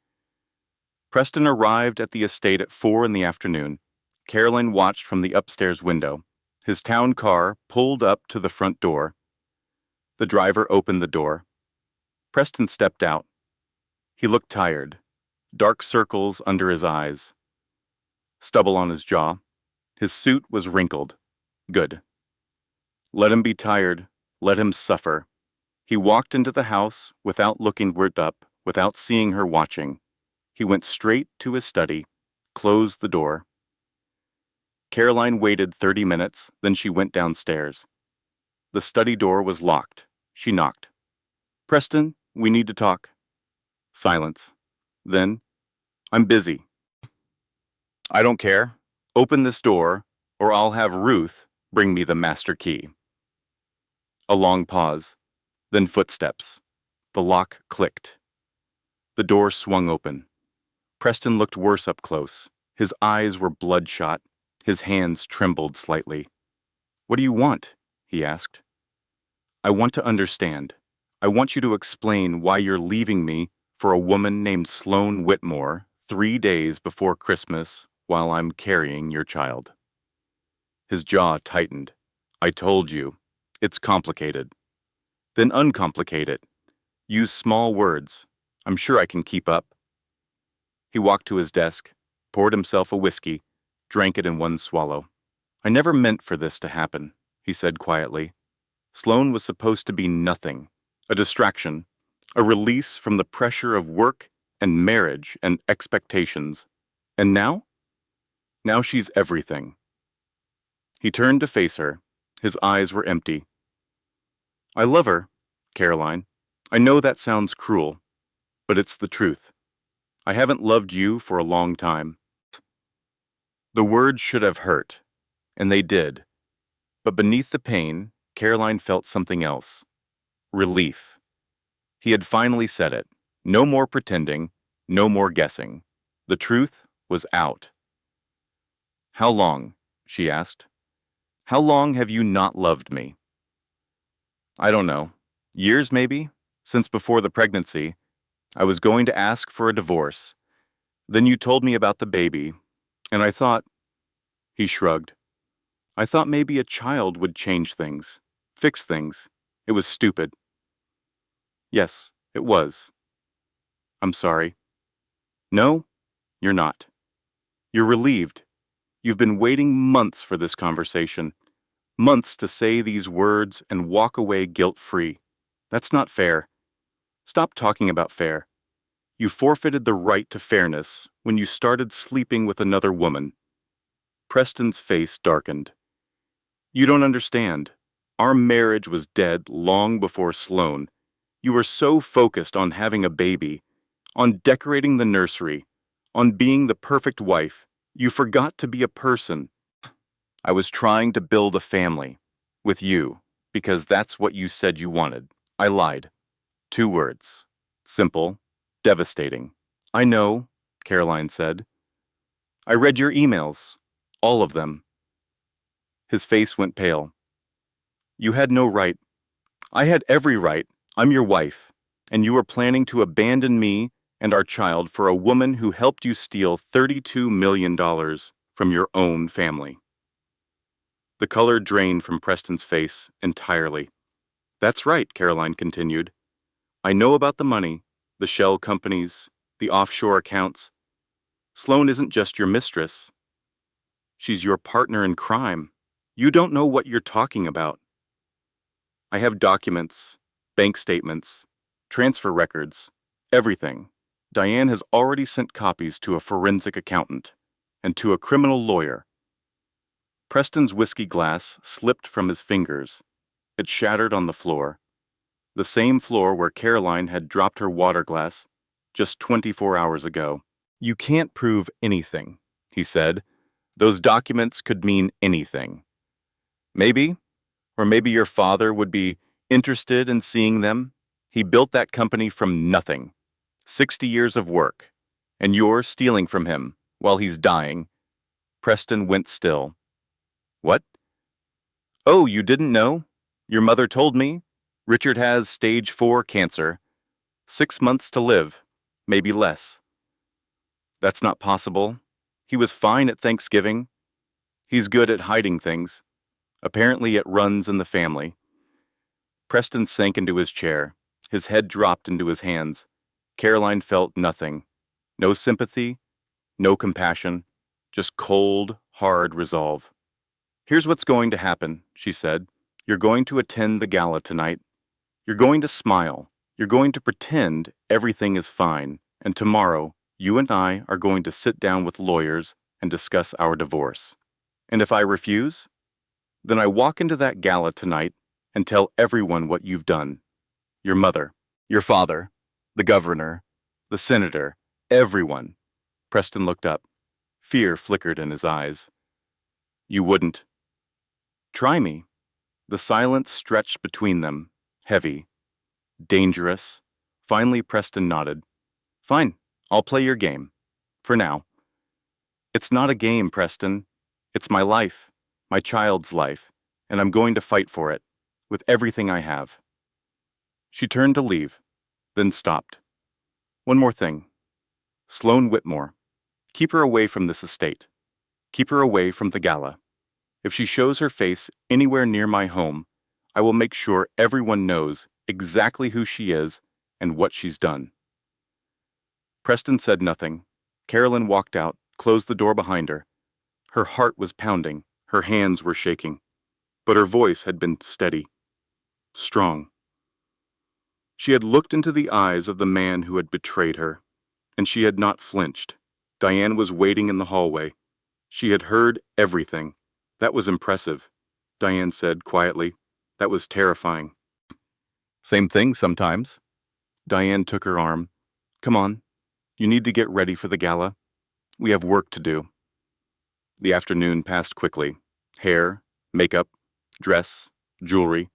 Preston arrived at the estate at 4 in the afternoon. Caroline watched from the upstairs window. His town car pulled up to the front door. The driver opened the door. Preston stepped out. He looked tired, dark circles under his eyes, stubble on his jaw. His suit was wrinkled. Good. Let him be tired. Let him suffer. He walked into the house without looking up, without seeing her watching. He went straight to his study, closed the door. Caroline waited 30 minutes, then she went downstairs. The study door was locked. She knocked. "Preston, we need to talk." Silence. Then, "I'm busy." "I don't care. Open this door, or I'll have Ruth bring me the master key." A long pause. Then footsteps. The lock clicked. The door swung open. Preston looked worse up close. His eyes were bloodshot. His hands trembled slightly. "What do you want?" he asked. "I want to understand. I want you to explain why you're leaving me for a woman named Sloane Whitmore 3 days before Christmas while I'm carrying your child." His jaw tightened. "I told you. It's complicated." "Then uncomplicate it. Use small words. I'm sure I can keep up." He walked to his desk, poured himself a whiskey, drank it in one swallow. "I never meant for this to happen," he said quietly. Sloane was supposed to be nothing, a distraction, a release from the pressure of work and marriage and expectations. And now? Now she's everything. He turned to face her. His eyes were empty. "I love her, Caroline. I know that sounds cruel, but it's the truth. I haven't loved you for a long time." The words should have hurt, and they did. But beneath the pain, Caroline felt something else. Relief. He had finally said it. No more pretending, no more guessing. The truth was out. "How long?" she asked. "How long have you not loved me?" "I don't know. Years, maybe? Since before the pregnancy. I was going to ask for a divorce. Then you told me about the baby, and I thought—" He shrugged. "I thought maybe a child would change things, fix things. It was stupid." "Yes, it was. I'm sorry." "No, you're not." You're relieved. You've been waiting months for this conversation, months to say these words and walk away guilt-free. That's not fair. Stop talking about fair. You forfeited the right to fairness when you started sleeping with another woman. Preston's face darkened. You don't understand. Our marriage was dead long before Sloane. You were so focused on having a baby, on decorating the nursery, on being the perfect wife, you forgot to be a person. I was trying to build a family with you because that's what you said you wanted. I lied. 2 words. Simple, devastating. I know, Caroline said. I read your emails. All of them. His face went pale. You had no right. I had every right. I'm your wife, and you are planning to abandon me and our child for a woman who helped you steal $32 million from your own family. The color drained from Preston's face entirely. That's right, Caroline continued. I know about the money, the shell companies, the offshore accounts. Sloane isn't just your mistress. She's your partner in crime. You don't know what you're talking about. I have documents, bank statements, transfer records, everything. Diane has already sent copies to a forensic accountant and to a criminal lawyer. Preston's whiskey glass slipped from his fingers. It shattered on the floor. The same floor where Caroline had dropped her water glass just 24 hours ago. You can't prove anything, he said. Those documents could mean anything. Maybe, or maybe your father would be interested in seeing them. He built that company from nothing. 60 years of work. And you're stealing from him while he's dying. Preston went still. What? Oh, you didn't know? Your mother told me. Richard has stage 4 cancer. 6 months to live, maybe less. That's not possible. He was fine at Thanksgiving. He's good at hiding things. Apparently it runs in the family. Preston sank into his chair. His head dropped into his hands. Caroline felt nothing. No sympathy, no compassion, just cold, hard resolve. Here's what's going to happen, she said. You're going to attend the gala tonight. You're going to smile. You're going to pretend everything is fine. And tomorrow, you and I are going to sit down with lawyers and discuss our divorce. And if I refuse, then I walk into that gala tonight and tell everyone what you've done. Your mother, your father, the governor, the senator, everyone. Preston looked up. Fear flickered in his eyes. You wouldn't. Try me. The silence stretched between them, heavy, dangerous. Finally, Preston nodded. Fine, I'll play your game. For now. It's not a game, Preston. It's my life, my child's life, and I'm going to fight for it, with everything I have. She turned to leave, then stopped. One more thing. Sloane Whitmore. Keep her away from this estate. Keep her away from the gala. If she shows her face anywhere near my home, I will make sure everyone knows exactly who she is and what she's done. Preston said nothing. Carolyn walked out, closed the door behind her. Her heart was pounding, her hands were shaking, but her voice had been steady, strong. She had looked into the eyes of the man who had betrayed her, and she had not flinched. Diane was waiting in the hallway. She had heard everything. That was impressive, Diane said quietly. That was terrifying. Same thing sometimes. Diane took her arm. Come on, you need to get ready for the gala. We have work to do. The afternoon passed quickly. Hair, makeup, dress, jewelry.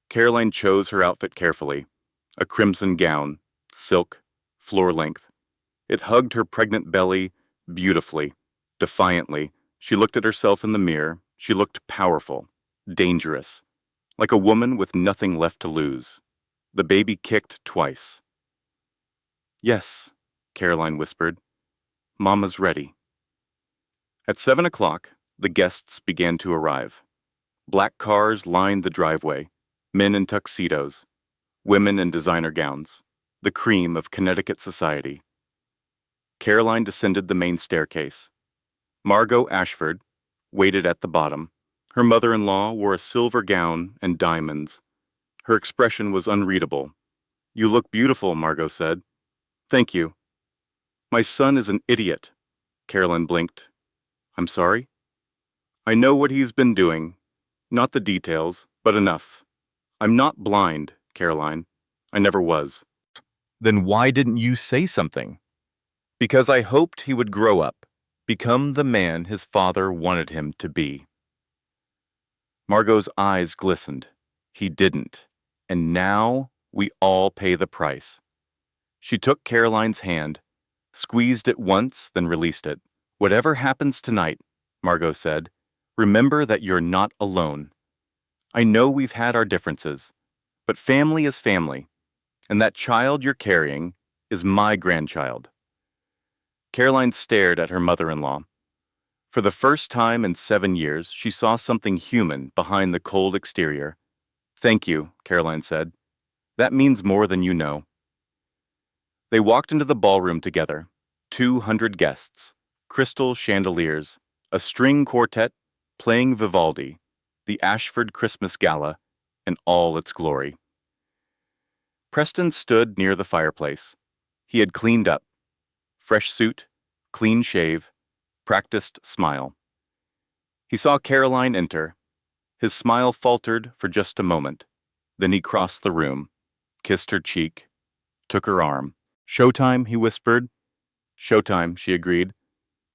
Caroline chose her outfit carefully. A crimson gown, silk, floor length. It hugged her pregnant belly beautifully, defiantly. She looked at herself in the mirror. She looked powerful, dangerous, like a woman with nothing left to lose. The baby kicked twice. Yes, Caroline whispered. Mama's ready. At 7 o'clock, the guests began to arrive. Black cars lined the driveway, men in tuxedos, women in designer gowns, the cream of Connecticut society. Caroline descended the main staircase. Margot Ashford waited at the bottom. Her mother-in-law wore a silver gown and diamonds. Her expression was unreadable. "You look beautiful," Margot said. "Thank you." "My son is an idiot." Caroline blinked. "I'm sorry?" "I know what he's been doing. Not the details, but enough." "I'm not blind, Caroline. I never was." "Then why didn't you say something?" "Because I hoped he would grow up, become the man his father wanted him to be." Margot's eyes glistened. He didn't. And now we all pay the price. She took Caroline's hand, squeezed it once, then released it. "Whatever happens tonight," Margot said, "remember that you're not alone. I know we've had our differences, but family is family, and that child you're carrying is my grandchild." Caroline stared at her mother-in-law. For the first time in 7 years, she saw something human behind the cold exterior. "Thank you," Caroline said. "That means more than you know." They walked into the ballroom together. 200 guests, crystal chandeliers, a string quartet playing Vivaldi, the Ashford Christmas Gala, in all its glory. Preston stood near the fireplace. He had cleaned up. Fresh suit, clean shave, practiced smile. He saw Caroline enter. His smile faltered for just a moment. Then he crossed the room, kissed her cheek, took her arm. "Showtime," he whispered. "Showtime," she agreed.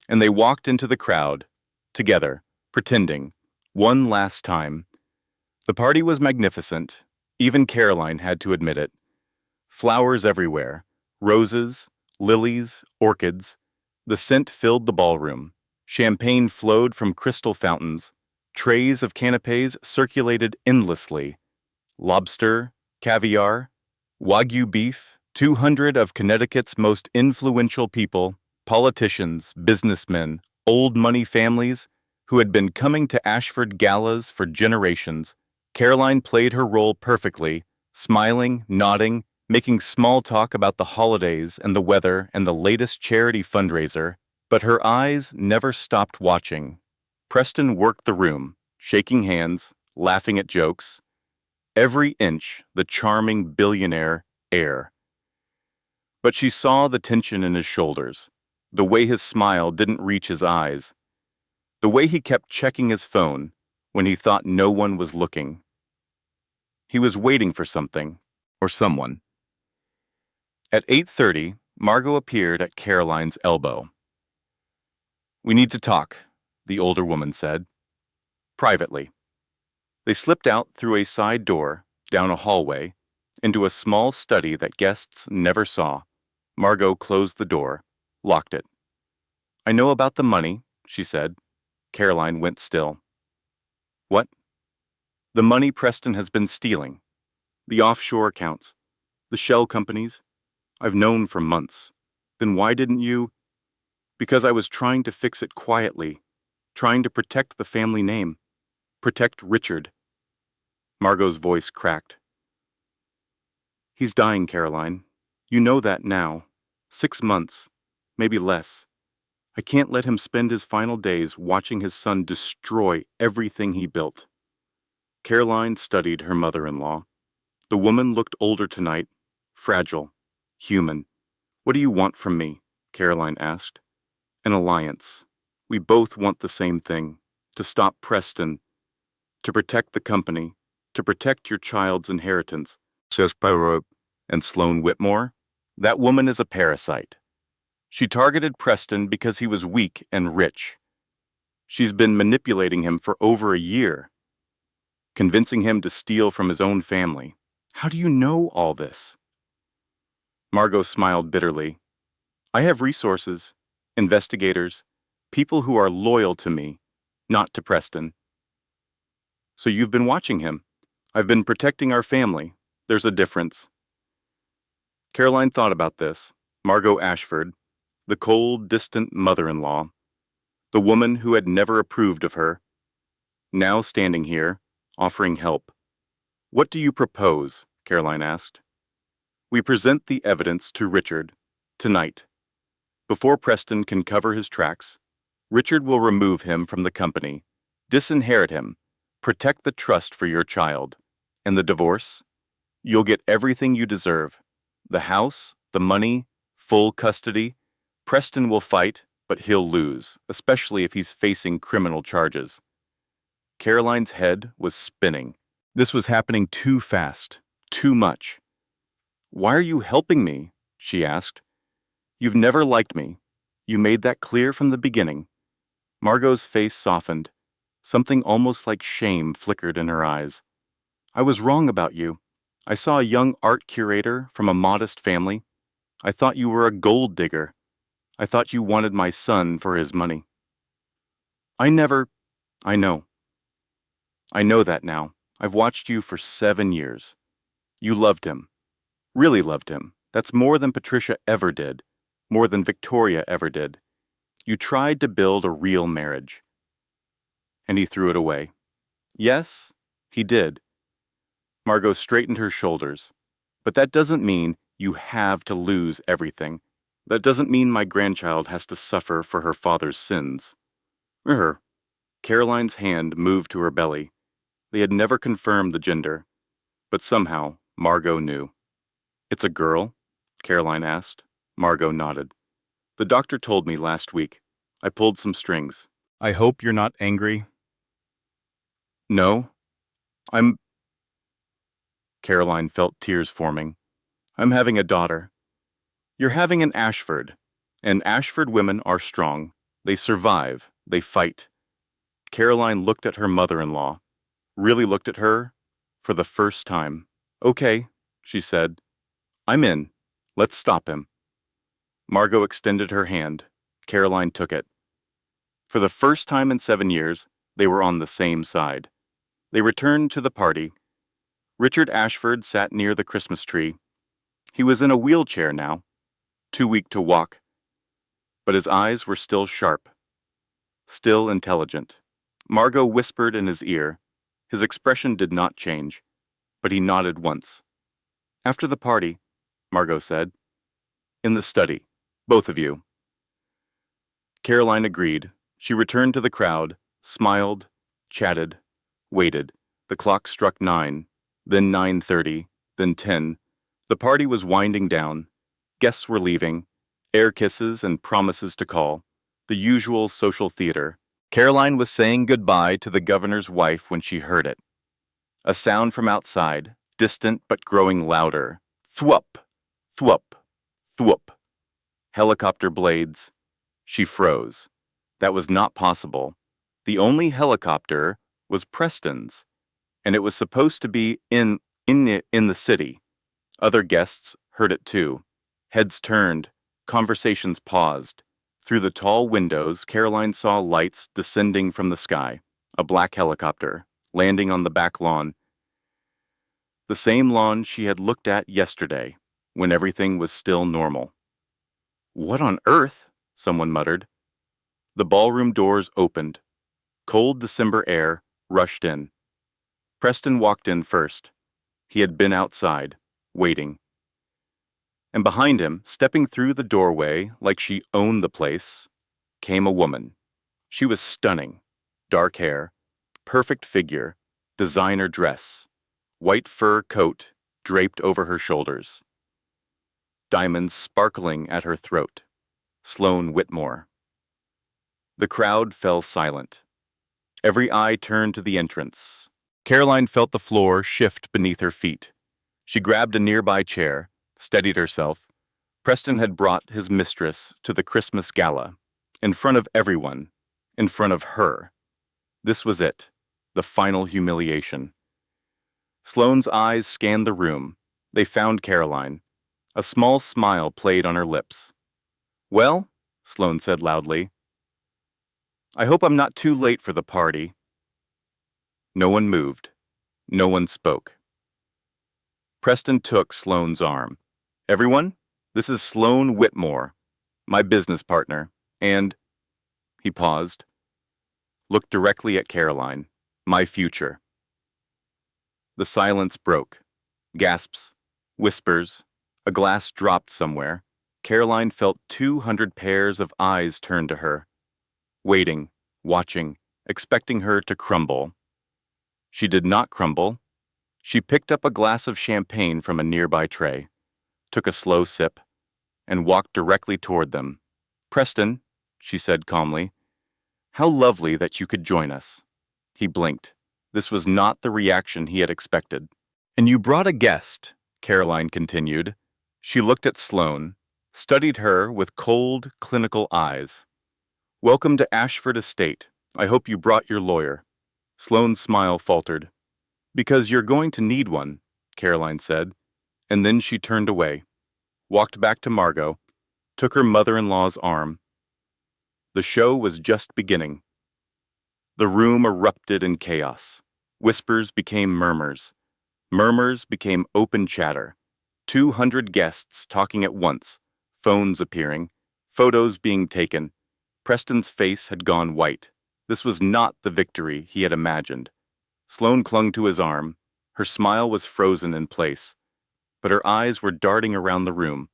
And they walked into the crowd, together, pretending, one last time. The party was magnificent. Even Caroline had to admit it. Flowers everywhere, roses, lilies, orchids. The scent filled the ballroom. Champagne flowed from crystal fountains. Trays of canapes circulated endlessly. Lobster, caviar, Wagyu beef, 200 of Connecticut's most influential people, politicians, businessmen, old money families, who had been coming to Ashford galas for generations. Caroline played her role perfectly, smiling, nodding, making small talk about the holidays and the weather and the latest charity fundraiser, but her eyes never stopped watching. Preston worked the room, shaking hands, laughing at jokes. Every inch the charming billionaire air. But she saw the tension in his shoulders, the way his smile didn't reach his eyes, the way he kept checking his phone when he thought no one was looking. He was waiting for something, or someone. At 8:30, Margot appeared at Caroline's elbow. "We need to talk," the older woman said, privately. They slipped out through a side door, down a hallway, into a small study that guests never saw. Margot closed the door, locked it. "I know about the money," she said. Caroline went still. "What?" "The money Preston has been stealing. The offshore accounts. The shell companies. I've known for months. Then why didn't you?" "Because I was trying to fix it quietly, trying to protect the family name, protect Richard." Margot's voice cracked. "He's dying, Caroline. You know that now. 6 months, maybe less. I can't let him spend his final days watching his son destroy everything he built." Caroline studied her mother-in-law. The woman looked older tonight, fragile, human. "What do you want from me?" Caroline asked. "An alliance. We both want the same thing, to stop Preston, to protect the company, to protect your child's inheritance." Says Poirot. "And Sloan Whitmore? That woman is a parasite. She targeted Preston because he was weak and rich. She's been manipulating him for over a year, convincing him to steal from his own family. How do you know all this?" Margot smiled bitterly. "I have resources, investigators, people who are loyal to me, not to Preston." "So you've been watching him." "I've been protecting our family. There's a difference." Caroline thought about this. Margot Ashford, the cold, distant mother-in-law, the woman who had never approved of her, now standing here, offering help. "What do you propose?" Caroline asked. "We present the evidence to Richard, tonight, before Preston can cover his tracks. Richard will remove him from the company, disinherit him, protect the trust for your child. And the divorce? You'll get everything you deserve. The house, the money, full custody. Preston will fight, but he'll lose, especially if he's facing criminal charges. Caroline's head was spinning. This was happening too fast, too much. "Why are you helping me?" she asked. "You've never liked me. You made that clear from the beginning." Margot's face softened. Something almost like shame flickered in her eyes. "I was wrong about you. I saw a young art curator from a modest family. I thought you were a gold digger. I thought you wanted my son for his money." I never... I know. I know that now. I've watched you for 7 years. You loved him. Really loved him. That's more than Patricia ever did. More than Victoria ever did. You tried to build a real marriage. And he threw it away. Yes, he did. Margot straightened her shoulders. But that doesn't mean you have to lose everything. That doesn't mean my grandchild has to suffer for her father's sins. Caroline's hand moved to her belly. They had never confirmed the gender. But somehow, Margot knew. "It's a girl?" Caroline asked. Margot nodded. "The doctor told me last week. I pulled some strings." "I hope you're not angry." "No. I'm..." Caroline felt tears forming. "I'm having a daughter." "You're having an Ashford. And Ashford women are strong. They survive. They fight." Caroline looked at her mother-in-law. Really looked at her for the first time. "Okay," she said. "I'm in. Let's stop him." Margot extended her hand. Caroline took it. For the first time in 7 years, they were on the same side. They returned to the party. Richard Ashford sat near the Christmas tree. He was in a wheelchair now, too weak to walk. But his eyes were still sharp, still intelligent. Margot whispered in his ear. His expression did not change, but he nodded once. "After the party," Margot said. "In the study, both of you." Caroline agreed. She returned to the crowd, smiled, chatted, waited. The clock struck 9, then 9:30, then 10. The party was winding down. Guests were leaving. Air kisses and promises to call. The usual social theater. Caroline was saying goodbye to the governor's wife when she heard it. A sound from outside, distant but growing louder. Thwup, thwup, thwup. Helicopter blades. She froze. That was not possible. The only helicopter was Preston's, and it was supposed to be in the city. Other guests heard it too. Heads turned. Conversations paused. Through the tall windows, Caroline saw lights descending from the sky. A black helicopter, landing on the back lawn. The same lawn she had looked at yesterday, when everything was still normal. "What on earth?" someone muttered. The ballroom doors opened. Cold December air rushed in. Preston walked in first. He had been outside, waiting. And behind him, stepping through the doorway like she owned the place, came a woman. She was stunning. Dark hair, perfect figure, designer dress, white fur coat draped over her shoulders. Diamonds sparkling at her throat. Sloane Whitmore. The crowd fell silent. Every eye turned to the entrance. Caroline felt the floor shift beneath her feet. She grabbed a nearby chair, steadied herself. Preston had brought his mistress to the Christmas gala, in front of everyone, in front of her. This was it, the final humiliation. Sloane's eyes scanned the room. They found Caroline. A small smile played on her lips. "Well," Sloane said loudly, "I hope I'm not too late for the party." No one moved. No one spoke. Preston took Sloane's arm. "Everyone, this is Sloane Whitmore, my business partner, and..." He paused, looked directly at Caroline. "My future." The silence broke. Gasps, whispers, a glass dropped somewhere. Caroline felt 200 pairs of eyes turn to her. waiting, watching, expecting her to crumble. She did not crumble. She picked up a glass of champagne from a nearby tray, took a slow sip, and walked directly toward them. "Preston," she said calmly, "how lovely that you could join us." He blinked. This was not the reaction he had expected. "And you brought a guest," Caroline continued. She looked at Sloane, studied her with cold, clinical eyes. "Welcome to Ashford Estate. I hope you brought your lawyer." Sloane's smile faltered. "Because you're going to need one," Caroline said, and then she turned away, walked back to Margot, took her mother-in-law's arm. The show was just beginning. The room erupted in chaos. Whispers became murmurs. Murmurs became open chatter. 200 guests talking at once, phones appearing, photos being taken. Preston's face had gone white. This was not the victory he had imagined. Sloane clung to his arm. Her smile was frozen in place, but her eyes were darting around the room,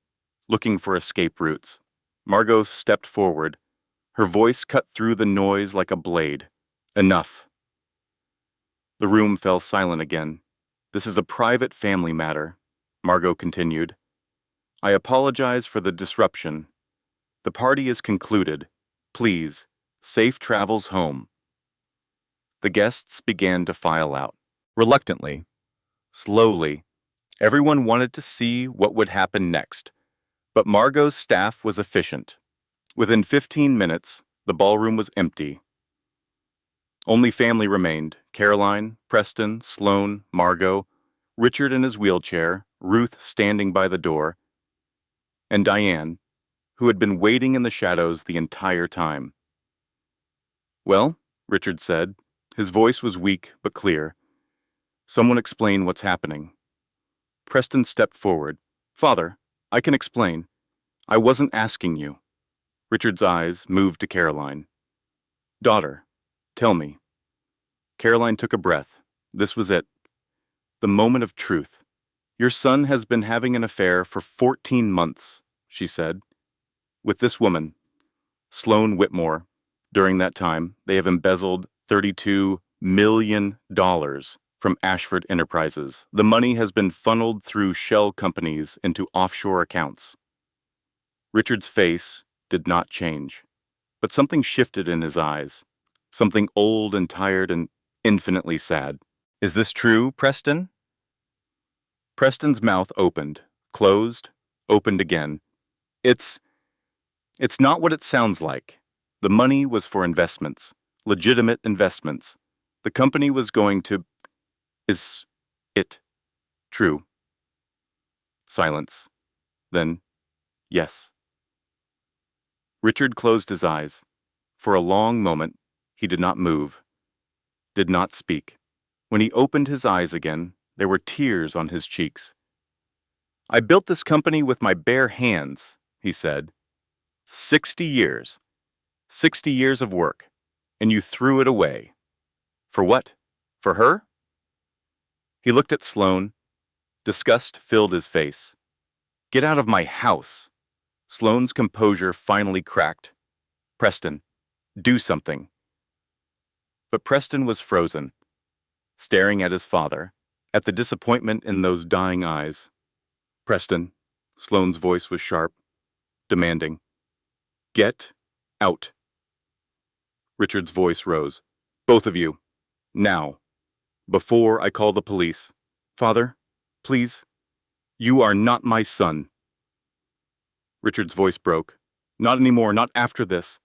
looking for escape routes. Margot stepped forward. Her voice cut through the noise like a blade. "Enough." The room fell silent again. "This is a private family matter," Margot continued. "I apologize for the disruption. The party is concluded. Please, safe travels home." The guests began to file out. Reluctantly, slowly, everyone wanted to see what would happen next. But Margot's staff was efficient. Within 15 minutes, the ballroom was empty. Only family remained: Caroline, Preston, Sloane, Margot, Richard in his wheelchair, Ruth standing by the door, and Diane, who had been waiting in the shadows the entire time. "Well," Richard said. His voice was weak but clear. "Someone explain what's happening." Preston stepped forward. "Father, I can explain. I wasn't asking you." Richard's eyes moved to Caroline. "Daughter, tell me." Caroline took a breath. This was it. The moment of truth. "Your son has been having an affair for 14 months, she said. "With this woman, Sloane Whitmore. During that time, they have embezzled $32 million from Ashford Enterprises. The money has been funneled through shell companies into offshore accounts." Richard's face did not change, but something shifted in his eyes, something old and tired and infinitely sad. "Is this true, Preston?" Preston's mouth opened, closed, opened again. It's not what it sounds like. The money was for investments, legitimate investments. The company was going to... Is it true?" Silence. Then, "Yes." Richard closed his eyes. For a long moment, he did not move, did not speak. When he opened his eyes again, there were tears on his cheeks. "I built this company with my bare hands," he said. 60 years. 60 years of work. And you threw it away. For what? For her?" He looked at Sloane. Disgust filled his face. "Get out of my house." Sloane's composure finally cracked. "Preston, do something." But Preston was frozen, staring at his father, at the disappointment in those dying eyes. "Preston," Sloane's voice was sharp, demanding. "Get out." Richard's voice rose. "Both of you, now, before I call the police. Father, please, you are not my son." Richard's voice broke. "Not anymore, not after this.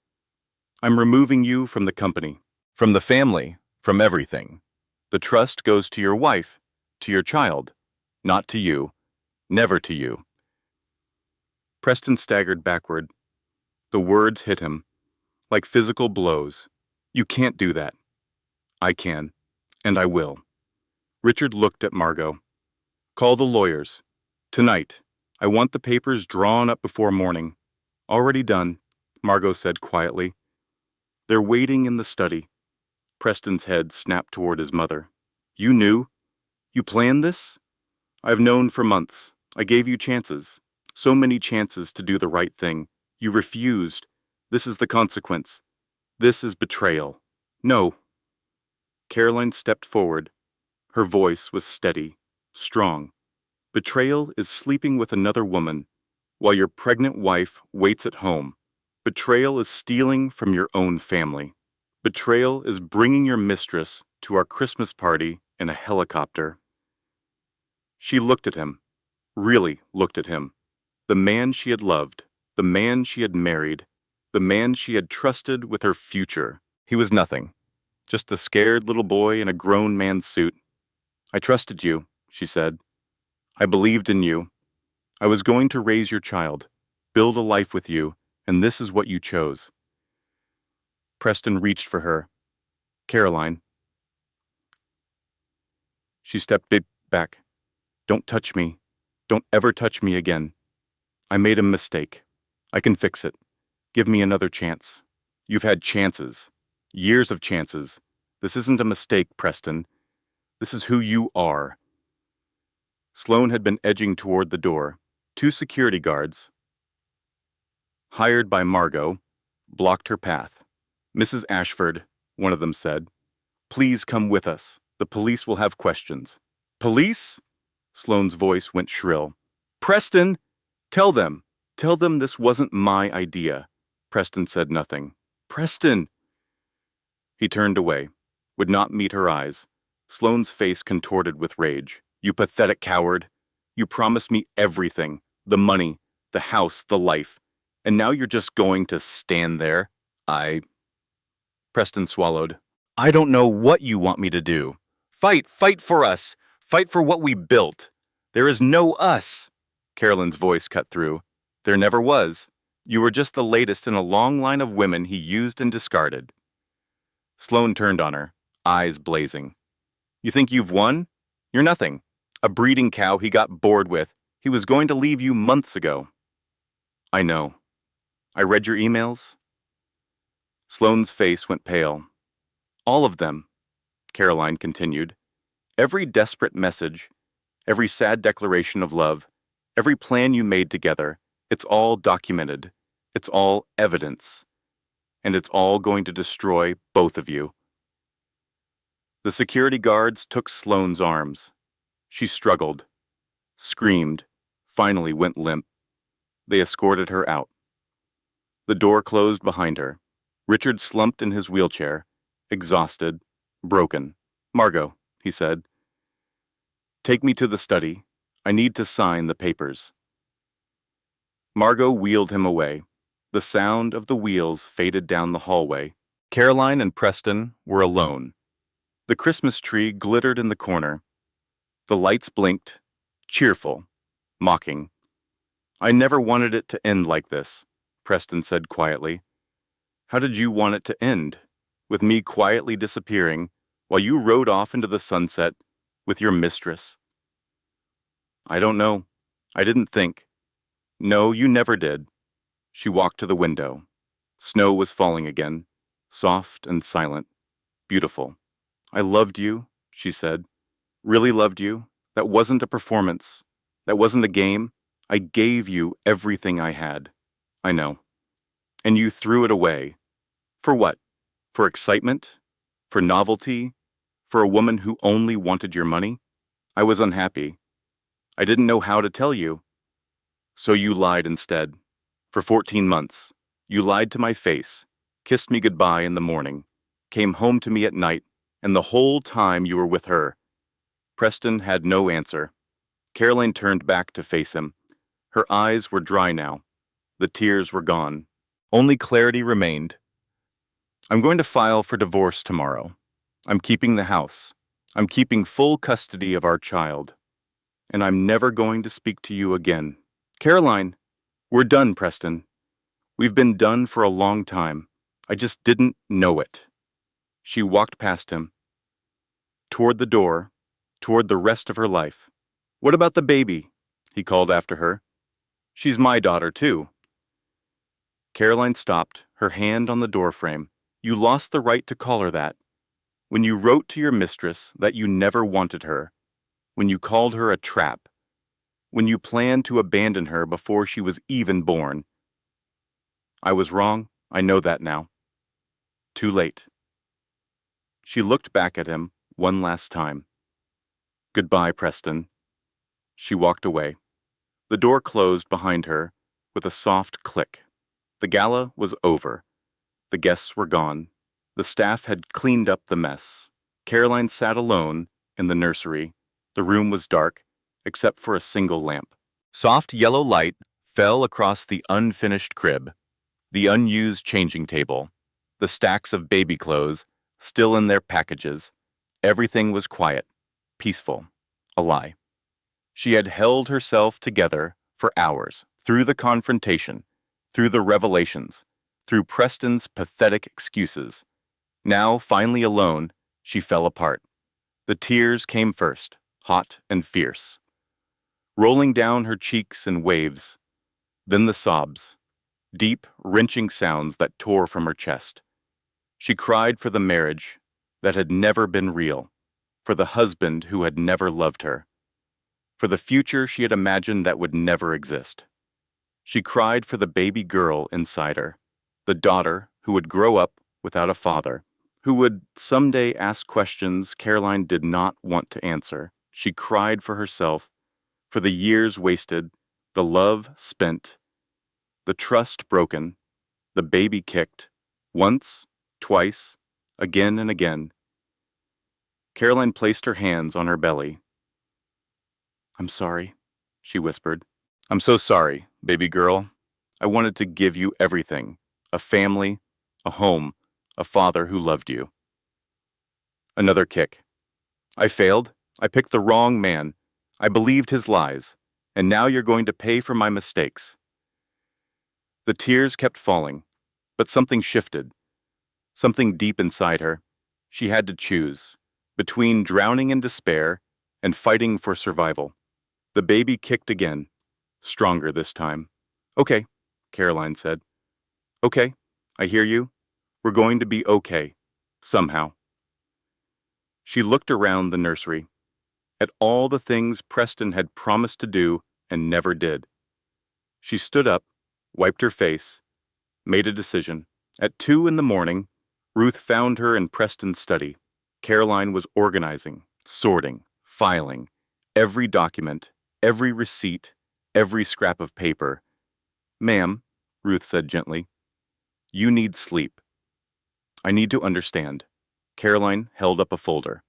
I'm removing you from the company, from the family, from everything. The trust goes to your wife, to your child, not to you, never to you." Preston staggered backward. The words hit him, like physical blows. "You can't do that." "I can, and I will." Richard looked at Margot. "Call the lawyers. Tonight. I want the papers drawn up before morning." "Already done," Margot said quietly. "They're waiting in the study." Preston's head snapped toward his mother. "You knew? You planned this?" "I've known for months. I gave you chances. So many chances to do the right thing. You refused. This is the consequence." This is betrayal. No. Caroline stepped forward. Her voice was steady, strong. Betrayal is sleeping with another woman while your pregnant wife waits at home. Betrayal is stealing from your own family. Betrayal is bringing your mistress to our Christmas party in a helicopter. She looked at him, really looked at him. The man she had loved, the man she had married, the man she had trusted with her future. He was nothing, just a scared little boy in a grown man's suit. I trusted you, she said. I believed in you. I was going to raise your child, build a life with you, and this is what you chose. Preston reached for her. Caroline. She stepped back. Don't touch me. Don't ever touch me again. I made a mistake. I can fix it. Give me another chance. You've had chances. Years of chances. This isn't a mistake, Preston. This is who you are. Sloane had been edging toward the door. 2 security guards, hired by Margot, blocked her path. Mrs. Ashford, one of them said, please come with us. The police will have questions. Police? Sloane's voice went shrill. Preston! Tell them this wasn't my idea. Preston said nothing. Preston! He turned away, would not meet her eyes. Sloane's face contorted with rage. You pathetic coward. You promised me everything. The money, the house, the life. And now you're just going to stand there? Preston swallowed. I don't know what you want me to do. Fight for us. Fight for what we built. There is no us. Carolyn's voice cut through. There never was. You were just the latest in a long line of women he used and discarded. Sloane turned on her, eyes blazing. You think you've won? You're nothing. A breeding cow he got bored with. He was going to leave you months ago. I know. I read your emails. Sloane's face went pale. All of them, Caroline continued. Every desperate message, every sad declaration of love, every plan you made together, it's all documented. It's all evidence. And it's all going to destroy both of you. The security guards took Sloane's arms. She struggled, screamed, finally went limp. They escorted her out. The door closed behind her. Richard slumped in his wheelchair, exhausted, broken. Margot, he said. Take me to the study. I need to sign the papers. Margot wheeled him away. The sound of the wheels faded down the hallway. Caroline and Preston were alone. The Christmas tree glittered in the corner. The lights blinked, cheerful, mocking. I never wanted it to end like this, Preston said quietly. How did you want it to end? With me quietly disappearing while you rode off into the sunset with your mistress? I don't know. I didn't think. No, you never did. She walked to the window. Snow was falling again, soft and silent, beautiful. I loved you, she said. Really loved you. That wasn't a performance. That wasn't a game. I gave you everything I had. I know. And you threw it away. For what? For excitement? For novelty? For a woman who only wanted your money? I was unhappy. I didn't know how to tell you. So you lied instead. For 14 months. You lied to my face, kissed me goodbye in the morning, came home to me at night, and the whole time you were with her. Preston had no answer. Caroline turned back to face him. Her eyes were dry now. The tears were gone. Only clarity remained. I'm going to file for divorce tomorrow. I'm keeping the house. I'm keeping full custody of our child. And I'm never going to speak to you again. Caroline, we're done, Preston. We've been done for a long time. I just didn't know it. She walked past him, toward the door, toward the rest of her life. What about the baby? He called after her. She's my daughter, too. Caroline stopped, her hand on the doorframe. You lost the right to call her that. When you wrote to your mistress that you never wanted her, when you called her a trap, when you planned to abandon her before she was even born. I was wrong. I know that now. Too late. She looked back at him one last time. Goodbye, Preston. She walked away. The door closed behind her with a soft click. The gala was over. The guests were gone. The staff had cleaned up the mess. Caroline sat alone in the nursery. The room was dark, except for a single lamp. Soft yellow light fell across the unfinished crib, the unused changing table, the stacks of baby clothes still in their packages. Everything was quiet, peaceful, a lie. She had held herself together for hours, through the confrontation, through the revelations, through Preston's pathetic excuses. Now, finally alone, she fell apart. The tears came first, hot and fierce, rolling down her cheeks in waves. Then the sobs, deep, wrenching sounds that tore from her chest. She cried for the marriage that had never been real, for the husband who had never loved her, for the future she had imagined that would never exist. She cried for the baby girl inside her, the daughter who would grow up without a father, who would someday ask questions Caroline did not want to answer. She cried for herself, for the years wasted, the love spent, the trust broken, the baby kicked, once, twice, again and again. Caroline placed her hands on her belly. "I'm sorry," she whispered. "I'm so sorry, baby girl. I wanted to give you everything, a family, a home, a father who loved you." Another kick. "I failed. I picked the wrong man. I believed his lies. And now you're going to pay for my mistakes." The tears kept falling, but something shifted. Something deep inside her. She had to choose between drowning in despair and fighting for survival. The baby kicked again, stronger this time. "Okay," Caroline said. "Okay, I hear you. We're going to be okay, somehow." She looked around the nursery, at all the things Preston had promised to do and never did. She stood up, wiped her face, made a decision. At 2 in the morning, Ruth found her in Preston's study. Caroline was organizing, sorting, filing, every document, every receipt, every scrap of paper. "Ma'am," Ruth said gently, "you need sleep." "I need to understand." Caroline held up a folder.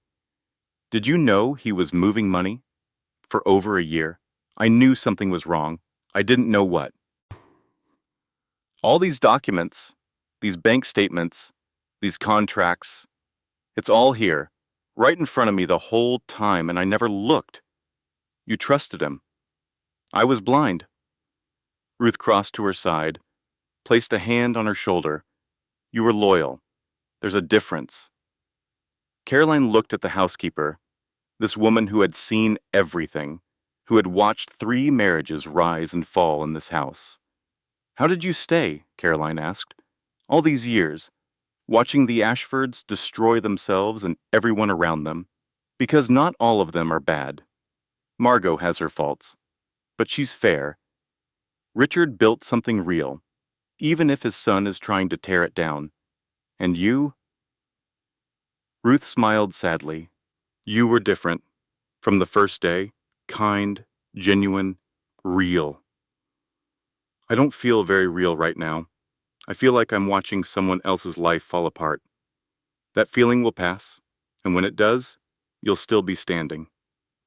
"Did you know he was moving money? For over a year. I knew something was wrong. I didn't know what. All these documents, these bank statements, these contracts, it's all here, right in front of me the whole time, and I never looked. You trusted him. I was blind." Ruth crossed to her side, placed a hand on her shoulder. "You were loyal. There's a difference." Caroline looked at the housekeeper, this woman who had seen everything, who had watched 3 marriages rise and fall in this house. "How did you stay?" Caroline asked. "All these years, watching the Ashfords destroy themselves and everyone around them. Because not all of them are bad. Margot has her faults, but she's fair. Richard built something real, even if his son is trying to tear it down. And you?" Ruth smiled sadly. "You were different. From the first day, kind, genuine, real." "I don't feel very real right now. I feel like I'm watching someone else's life fall apart. That feeling will pass, and when it does, you'll still be standing."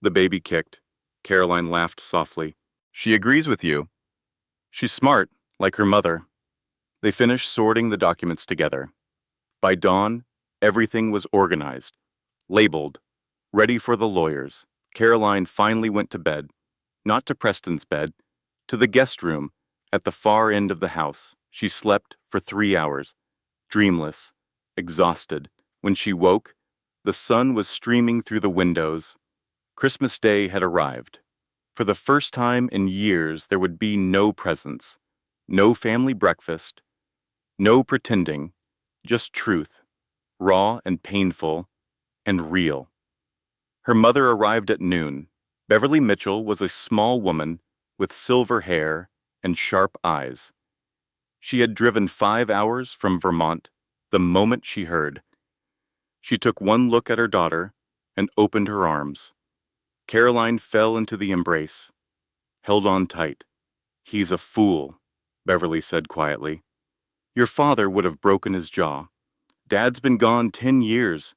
The baby kicked. Caroline laughed softly. "She agrees with you. She's smart, like her mother." They finished sorting the documents together. By dawn, everything was organized, labeled, ready for the lawyers. Caroline finally went to bed, not to Preston's bed, to the guest room at the far end of the house. She slept for 3 hours, dreamless, exhausted. When she woke, the sun was streaming through the windows. Christmas Day had arrived. For the first time in years, there would be no presents, no family breakfast, no pretending, just truth, raw and painful and real. Her mother arrived at noon. Beverly Mitchell was a small woman with silver hair and sharp eyes. She had driven 5 hours from Vermont the moment she heard. She took one look at her daughter and opened her arms. Caroline fell into the embrace, held on tight. "He's a fool," Beverly said quietly. "Your father would have broken his jaw. Dad's been gone 10 years.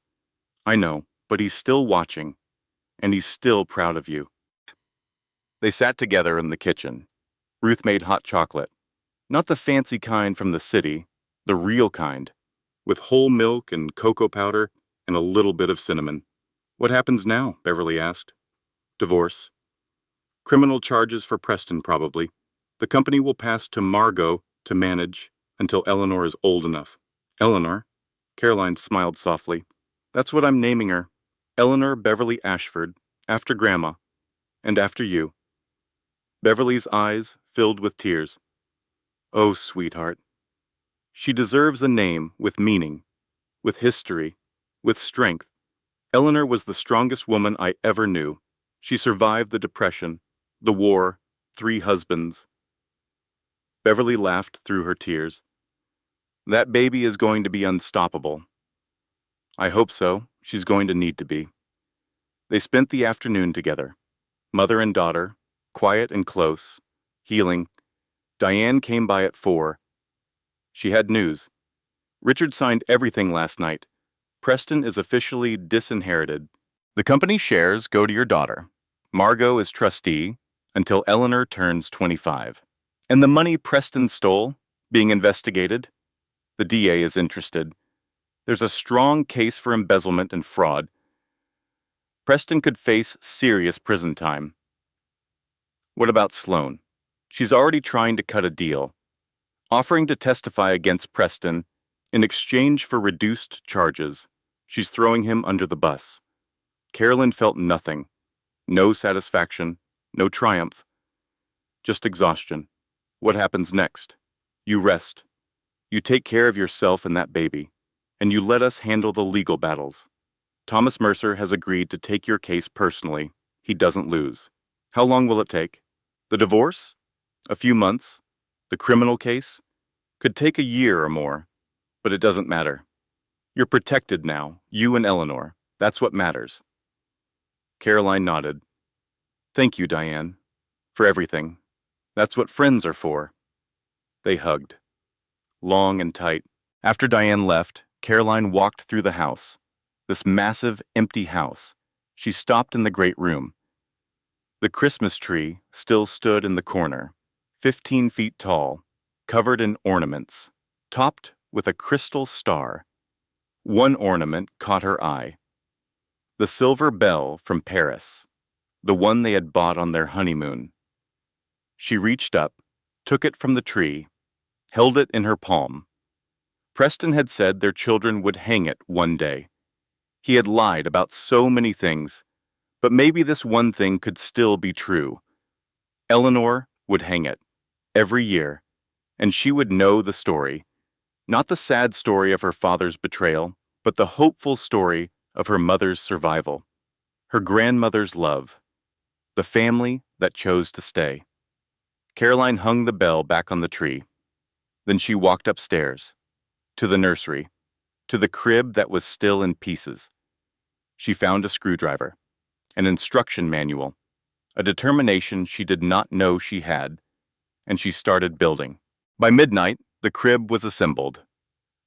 I know, but he's still watching, and he's still proud of you." They sat together in the kitchen. Ruth made hot chocolate. Not the fancy kind from the city, the real kind, with whole milk and cocoa powder and a little bit of cinnamon. "What happens now?" Beverly asked. "Divorce. Criminal charges for Preston, probably. The company will pass to Margot to manage until Eleanor is old enough." "Eleanor?" Caroline smiled softly. "That's what I'm naming her. Eleanor Beverly Ashford, after Grandma, and after you." Beverly's eyes filled with tears. "Oh, sweetheart. She deserves a name with meaning, with history, with strength. Eleanor was the strongest woman I ever knew. She survived the Depression, the war, 3 husbands." Beverly laughed through her tears. "That baby is going to be unstoppable." "I hope so. She's going to need to be." They spent the afternoon together, mother and daughter, quiet and close, healing. Diane came by at 4. She had news. "Richard signed everything last night. Preston is officially disinherited. The company shares go to your daughter. Margot is trustee until Eleanor turns 25. And the money Preston stole, being investigated? The DA is interested. There's a strong case for embezzlement and fraud. Preston could face serious prison time." "What about Sloane? She's already trying to cut a deal, offering to testify against Preston in exchange for reduced charges. She's throwing him under the bus." Carolyn felt nothing. No satisfaction, no triumph, just exhaustion. "What happens next? You rest. You take care of yourself and that baby, and you let us handle the legal battles. Thomas Mercer has agreed to take your case personally. He doesn't lose." "How long will it take?" "The divorce? A few months. The criminal case? Could take a year or more, but it doesn't matter. You're protected now, you and Eleanor. That's what matters." Caroline nodded. "Thank you, Diane, for everything. That's what friends are for." They hugged, long and tight. After Diane left, Caroline walked through the house, this massive, empty house. She stopped in the great room. The Christmas tree still stood in the corner, 15 feet tall, covered in ornaments, topped with a crystal star. One ornament caught her eye. The silver bell from Paris, the one they had bought on their honeymoon. She reached up, took it from the tree, held it in her palm. Preston had said their children would hang it one day. He had lied about so many things, but maybe this one thing could still be true. Eleanor would hang it, every year, and she would know the story. Not the sad story of her father's betrayal, but the hopeful story of her mother's survival, her grandmother's love, the family that chose to stay. Caroline hung the bell back on the tree. Then she walked upstairs, to the nursery, to the crib that was still in pieces. She found a screwdriver, an instruction manual, a determination she did not know she had, and she started building. By midnight, the crib was assembled.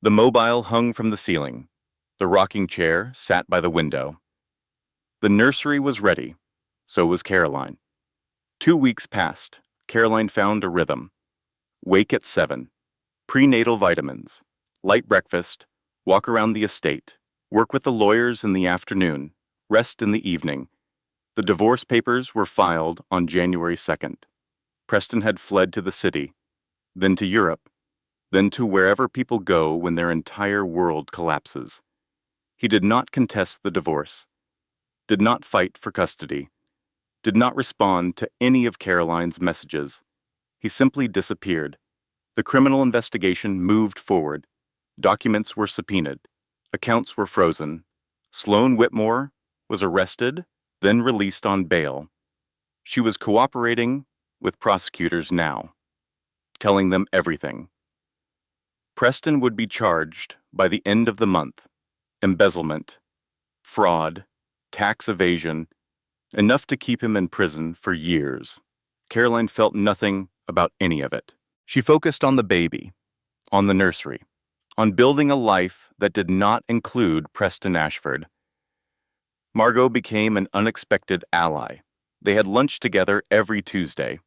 The mobile hung from the ceiling. The rocking chair sat by the window. The nursery was ready. So was Caroline. 2 weeks passed. Caroline found a rhythm. Wake at 7. Prenatal vitamins. Light breakfast. Walk around the estate. Work with the lawyers in the afternoon. Rest in the evening. The divorce papers were filed on January 2nd. Preston had fled to the city, then to Europe, then to wherever people go when their entire world collapses. He did not contest the divorce, did not fight for custody, did not respond to any of Caroline's messages. He simply disappeared. The criminal investigation moved forward. Documents were subpoenaed. Accounts were frozen. Sloane Whitmore was arrested, then released on bail. She was cooperating with prosecutors now, telling them everything. Preston would be charged by the end of the month. Embezzlement, fraud, tax evasion, enough to keep him in prison for years. Caroline felt nothing about any of it. She focused on the baby, on the nursery, on building a life that did not include Preston Ashford. Margot became an unexpected ally. They had lunch together every Tuesday.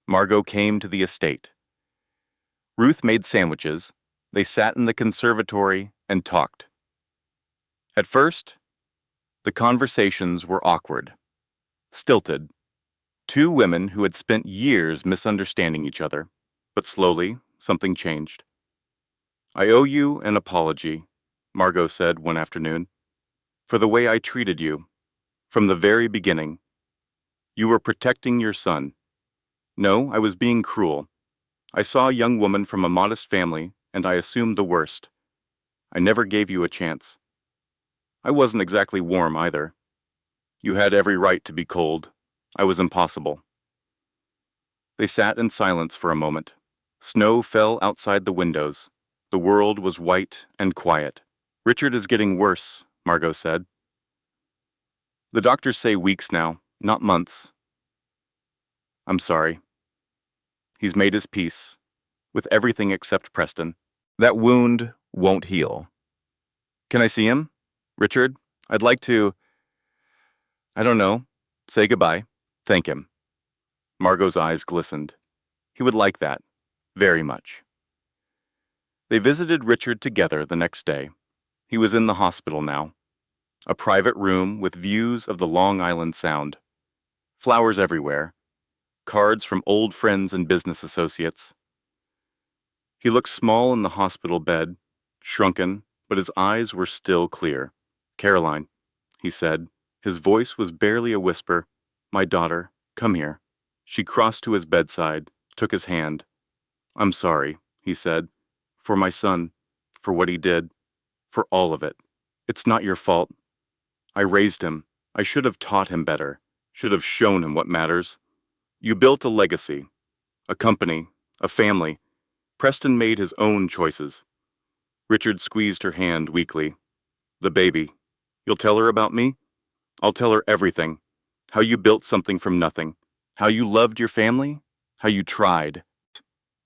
Margot came to the estate. Ruth made sandwiches. They sat in the conservatory and talked. At first, the conversations were awkward, stilted. Two women who had spent years misunderstanding each other. But slowly, something changed. "I owe you an apology," Margot said one afternoon, "for the way I treated you. From the very beginning. You were protecting your son. No, I was being cruel. I saw a young woman from a modest family, and I assumed the worst. I never gave you a chance. I wasn't exactly warm either. You had every right to be cold. I was impossible." They sat in silence for a moment. Snow fell outside the windows. The world was white and quiet. "Richard is getting worse," Margot said. "The doctors say weeks now, not months." "I'm sorry." He's made his peace, with everything except Preston. That wound won't heal. "Can I see him? Richard? I'd like to, I don't know, say goodbye, thank him." Margot's eyes glistened. He would like that, very much. They visited Richard together the next day. He was in the hospital now. A private room with views of the Long Island Sound. Flowers everywhere. Cards from old friends and business associates. He looked small in the hospital bed, shrunken, but his eyes were still clear. "Caroline," he said. His voice was barely a whisper. "My daughter, come here." She crossed to his bedside, took his hand. "I'm sorry," he said, "for my son, for what he did, for all of it. It's not your fault. I raised him. I should have taught him better, should have shown him what matters. You built a legacy, a company, a family. Preston made his own choices." Richard squeezed her hand weakly. "The baby. You'll tell her about me? I'll tell her everything. How you built something from nothing. How you loved your family. How you tried."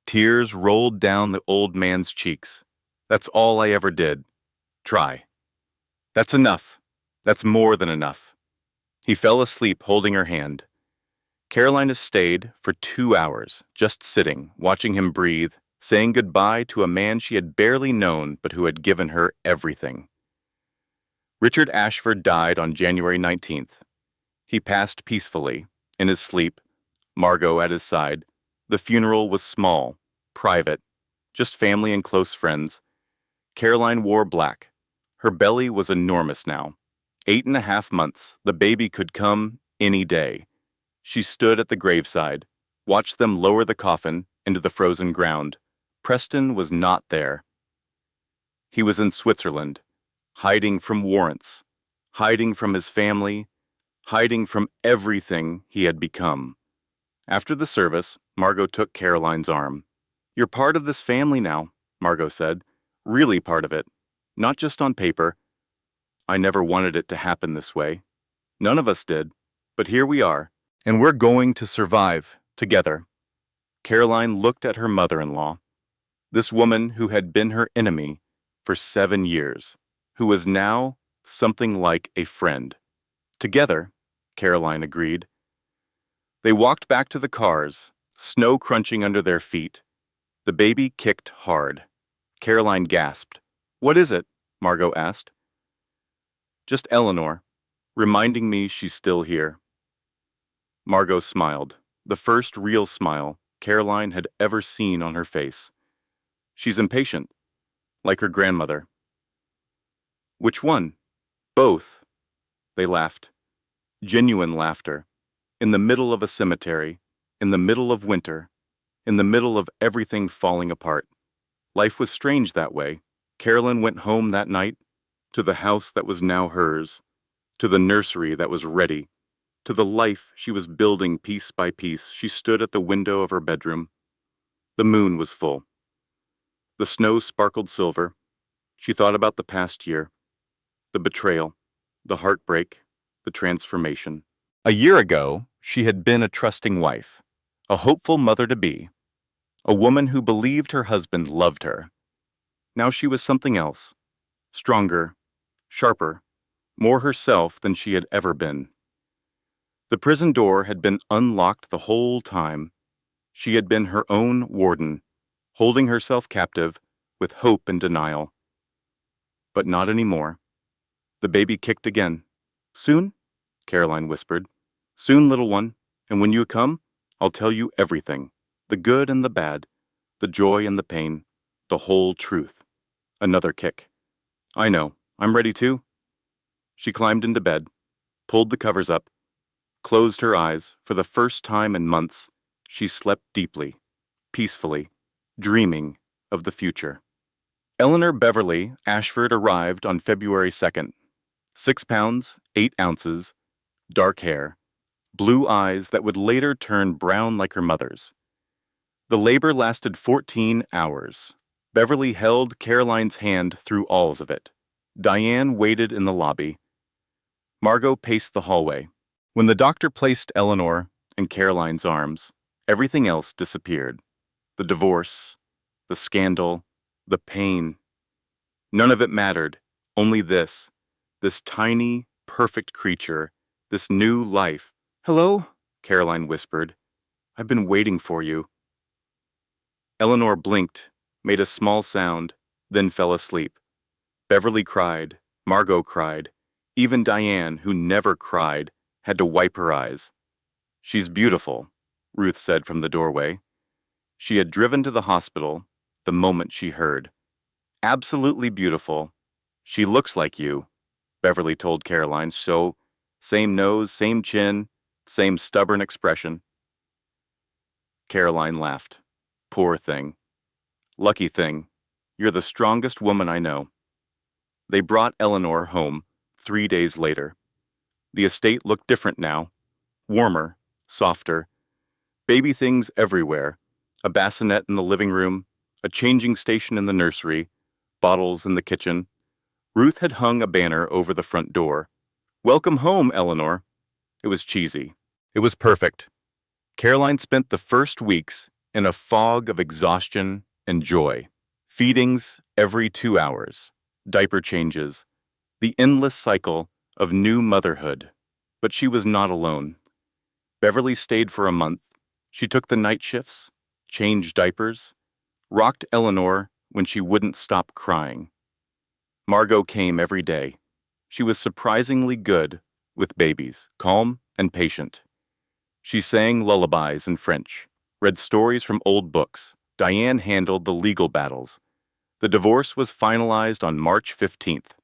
Tears rolled down the old man's cheeks. "That's all I ever did. Try. That's enough. That's more than enough." He fell asleep holding her hand. Carolina stayed for 2 hours, just sitting, watching him breathe, saying goodbye to a man she had barely known but who had given her everything. Richard Ashford died on January 19th. He passed peacefully, in his sleep, Margot at his side. The funeral was small, private, just family and close friends. Caroline wore black. Her belly was enormous now. 8.5 months, the baby could come any day. She stood at the graveside, watched them lower the coffin into the frozen ground. Preston was not there. He was in Switzerland, hiding from warrants, hiding from his family, hiding from everything he had become. After the service, Margot took Caroline's arm. "You're part of this family now," Margot said. "Really part of it. Not just on paper. I never wanted it to happen this way. None of us did. But here we are. And we're going to survive, together." Caroline looked at her mother-in-law. This woman who had been her enemy for 7 years, who was now something like a friend. "Together," Caroline agreed. They walked back to the cars, snow crunching under their feet. The baby kicked hard. Caroline gasped. "What is it?" Margot asked. "Just Eleanor, reminding me she's still here." Margot smiled, the first real smile Caroline had ever seen on her face. "She's impatient, like her grandmother." "Which one?" "Both." They laughed. Genuine laughter. In the middle of a cemetery, in the middle of winter, in the middle of everything falling apart. Life was strange that way. Caroline went home that night, to the house that was now hers, to the nursery that was ready, to the life she was building piece by piece. She stood at the window of her bedroom. The moon was full. The snow sparkled silver. She thought about the past year, the betrayal, the heartbreak, the transformation. A year ago, she had been a trusting wife, a hopeful mother-to-be, a woman who believed her husband loved her. Now she was something else, stronger, sharper, more herself than she had ever been. The prison door had been unlocked the whole time. She had been her own warden, holding herself captive with hope and denial. But not anymore. The baby kicked again. "Soon?" Caroline whispered. "Soon, little one, and when you come, I'll tell you everything, the good and the bad, the joy and the pain, the whole truth." Another kick. "I know, I'm ready too." She climbed into bed, pulled the covers up, closed her eyes. For the first time in months, she slept deeply, peacefully, dreaming of the future. Eleanor Beverly Ashford arrived on February 2nd. 6 pounds, 8 ounces, dark hair, blue eyes that would later turn brown like her mother's. The labor lasted 14 hours. Beverly held Caroline's hand through all of it. Diane waited in the lobby. Margot paced the hallway. When the doctor placed Eleanor in Caroline's arms, everything else disappeared. The divorce, the scandal, the pain. None of it mattered, only this tiny, perfect creature, this new life. "Hello?" Caroline whispered. "I've been waiting for you." Eleanor blinked, made a small sound, then fell asleep. Beverly cried, Margot cried. Even Diane, who never cried, had to wipe her eyes. "She's beautiful," Ruth said from the doorway. She had driven to the hospital the moment she heard. "Absolutely beautiful. She looks like you," Beverly told Caroline. "So, same nose, same chin, same stubborn expression." Caroline laughed. "Poor thing. Lucky thing. You're the strongest woman I know." They brought Eleanor home 3 days later. The estate looked different now. Warmer, softer. Baby things everywhere. A bassinet in the living room, a changing station in the nursery, bottles in the kitchen. Ruth had hung a banner over the front door. "Welcome home, Eleanor." It was cheesy. It was perfect. Caroline spent the first weeks in a fog of exhaustion and joy. Feedings every 2 hours, diaper changes, the endless cycle of new motherhood. But she was not alone. Beverly stayed for a month. She took the night shifts, changed diapers, rocked Eleanor when she wouldn't stop crying. Margot came every day. She was surprisingly good with babies, calm and patient. She sang lullabies in French, read stories from old books. Diane handled the legal battles. The divorce was finalized on March 15th.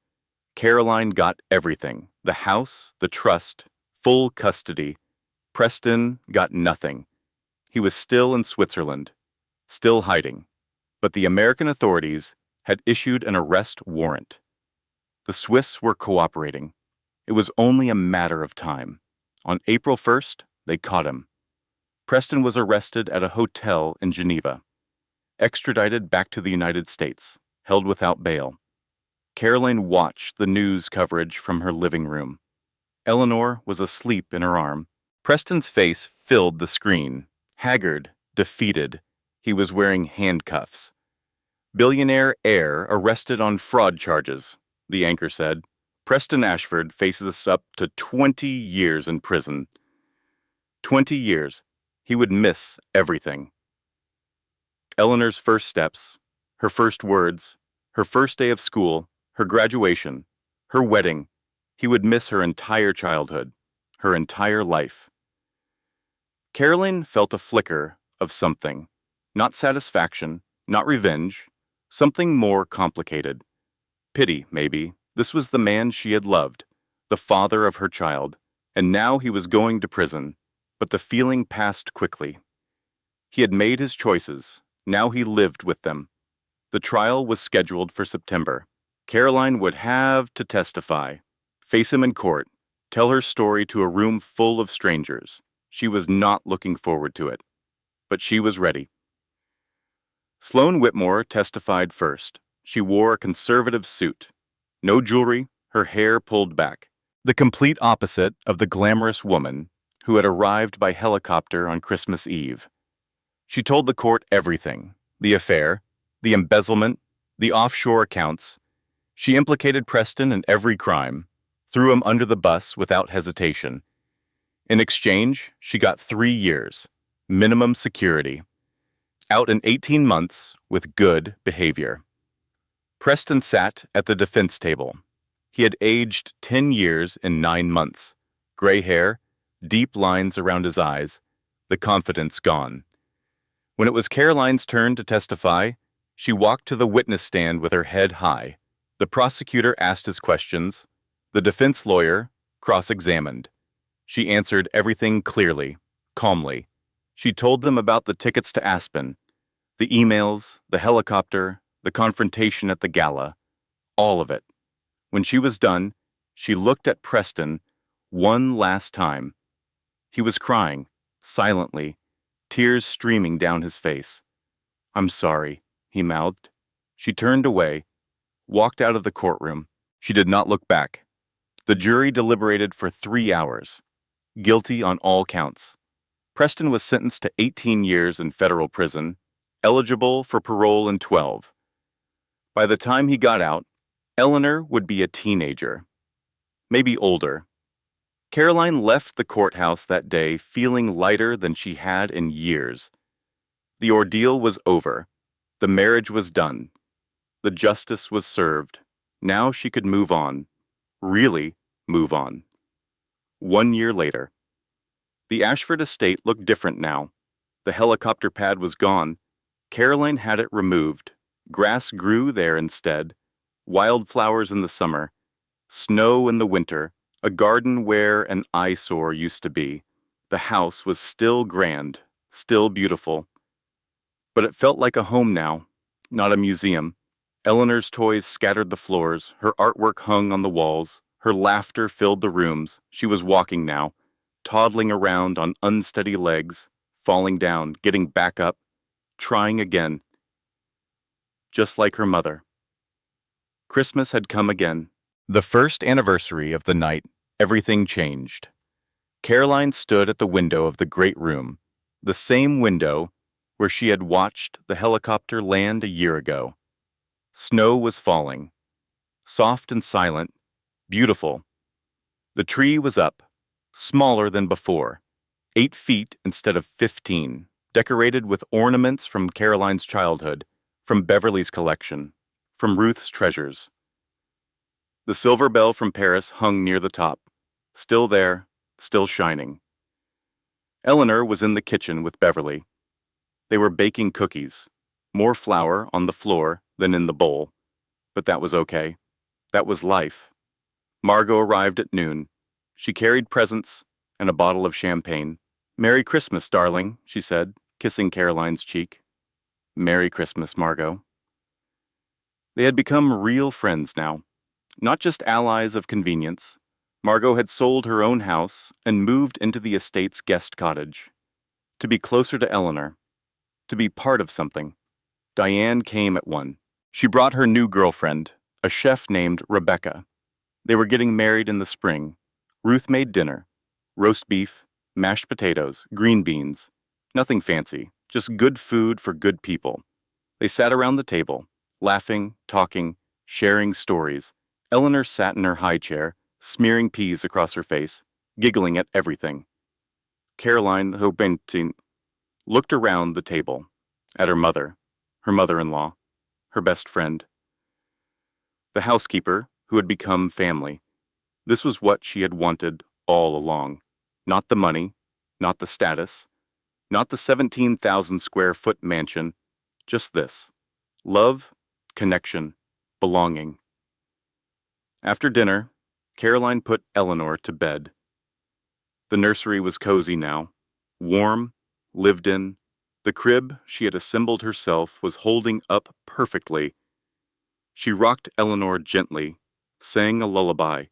Caroline got everything: the house, the trust, full custody. Preston got nothing. He was still in Switzerland, still hiding. But the American authorities had issued an arrest warrant. The Swiss were cooperating. It was only a matter of time. On April 1st, they caught him. Preston was arrested at a hotel in Geneva, extradited back to the United States, held without bail. Caroline watched the news coverage from her living room. Eleanor was asleep in her arm. Preston's face filled the screen. Haggard, defeated, he was wearing handcuffs. "Billionaire heir arrested on fraud charges," the anchor said. "Preston Ashford faces up to 20 years in prison." 20 years. He would miss everything. Eleanor's first steps, her first words, her first day of school, her graduation, her wedding. He would miss her entire childhood, her entire life. Caroline felt a flicker of something. Not satisfaction, not revenge, something more complicated. Pity, maybe. This was the man she had loved, the father of her child, and now he was going to prison. But the feeling passed quickly. He had made his choices. Now he lived with them. The trial was scheduled for September. Caroline would have to testify, face him in court, tell her story to a room full of strangers. She was not looking forward to it, but she was ready. Sloane Whitmore testified first. She wore a conservative suit. No jewelry, her hair pulled back. The complete opposite of the glamorous woman who had arrived by helicopter on Christmas Eve. She told the court everything: the affair, the embezzlement, the offshore accounts. She implicated Preston in every crime, threw him under the bus without hesitation. In exchange, she got 3 years, minimum security, out in 18 months with good behavior. Preston sat at the defense table. He had aged 10 years in 9 months. Gray hair, deep lines around his eyes, the confidence gone. When it was Caroline's turn to testify, she walked to the witness stand with her head high. The prosecutor asked his questions. The defense lawyer cross-examined. She answered everything clearly, calmly. She told them about the tickets to Aspen, the emails, the helicopter, the confrontation at the gala, all of it. When she was done, she looked at Preston one last time. He was crying, silently, tears streaming down his face. "I'm sorry," he mouthed. She turned away, walked out of the courtroom. She did not look back. The jury deliberated for 3 hours. Guilty on all counts. Preston was sentenced to 18 years in federal prison, eligible for parole in 12. By the time he got out, Eleanor would be a teenager, maybe older. Caroline left the courthouse that day feeling lighter than she had in years. The ordeal was over. The marriage was done. The justice was served. Now she could move on. Really move on. 1 year later. The Ashford estate looked different now. The helicopter pad was gone. Caroline had it removed. Grass grew there instead. Wildflowers in the summer. Snow in the winter. A garden where an eyesore used to be. The house was still grand, still beautiful. But it felt like a home now, not a museum. Eleanor's toys scattered the floors, her artwork hung on the walls, her laughter filled the rooms. She was walking now, toddling around on unsteady legs, falling down, getting back up, trying again. Just like her mother. Christmas had come again. The first anniversary of the night, everything changed. Caroline stood at the window of the great room, the same window where she had watched the helicopter land a year ago. Snow was falling, soft and silent, beautiful. The tree was up, smaller than before, 8 feet instead of 15, decorated with ornaments from Caroline's childhood, from Beverly's collection, from Ruth's treasures. The silver bell from Paris hung near the top, still there, still shining. Eleanor was in the kitchen with Beverly. They were baking cookies, more flour on the floor than in the bowl, but that was okay. That was life. Margot arrived at noon. She carried presents and a bottle of champagne. "Merry Christmas, darling," she said, kissing Caroline's cheek. "Merry Christmas, Margot." They had become real friends now, not just allies of convenience. Margot had sold her own house and moved into the estate's guest cottage. To be closer to Eleanor, to be part of something. Diane came at 1. She brought her new girlfriend, a chef named Rebecca. They were getting married in the spring. Ruth made dinner: roast beef, mashed potatoes, green beans. Nothing fancy, just good food for good people. They sat around the table, laughing, talking, sharing stories. Eleanor sat in her high chair, smearing peas across her face, giggling at everything. Caroline Hobentin looked around the table, at her mother-in-law, her best friend, the housekeeper who had become family. This was what she had wanted all along. Not the money, not the status, not the 17,000 square foot mansion, just this: love, connection, belonging. After dinner, Caroline put Eleanor to bed. The nursery was cozy now, warm, lived in. The crib she had assembled herself was holding up perfectly. She rocked Eleanor gently, sang a lullaby.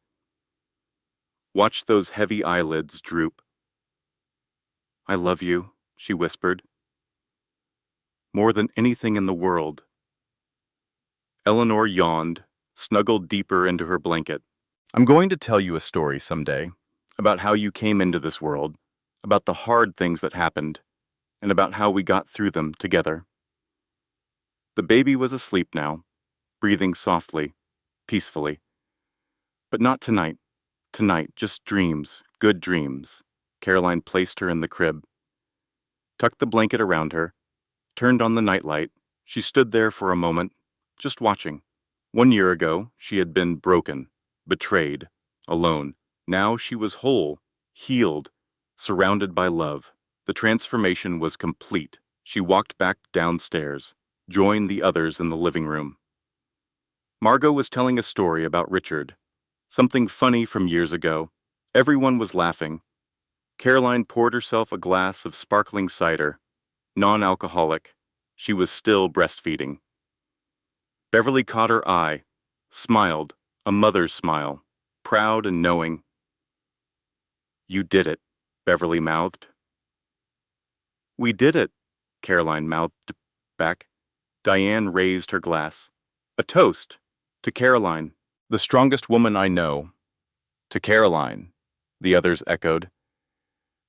Watched those heavy eyelids droop. "I love you," she whispered. more than anything in the world. Eleanor yawned, snuggled deeper into her blanket. I'm going to tell you a story someday about how you came into this world, about the hard things that happened, and about how we got through them together. The baby was asleep now, breathing softly, peacefully. But not tonight. Tonight, just dreams, good dreams. Caroline placed her in the crib, tucked the blanket around her, turned on the nightlight. She stood there for a moment, just watching. 1 year ago, she had been broken, betrayed, alone. Now she was whole, healed, surrounded by love. The transformation was complete. She walked back downstairs, joined the others in the living room. Margot was telling a story about Richard, something funny from years ago. Everyone was laughing. Caroline poured herself a glass of sparkling cider, non-alcoholic. She was still breastfeeding. Beverly caught her eye, smiled, a mother's smile, proud and knowing. You did it, Beverly mouthed. We did it, Caroline mouthed back. Diane raised her glass. A toast to Caroline, the strongest woman I know. To Caroline, the others echoed.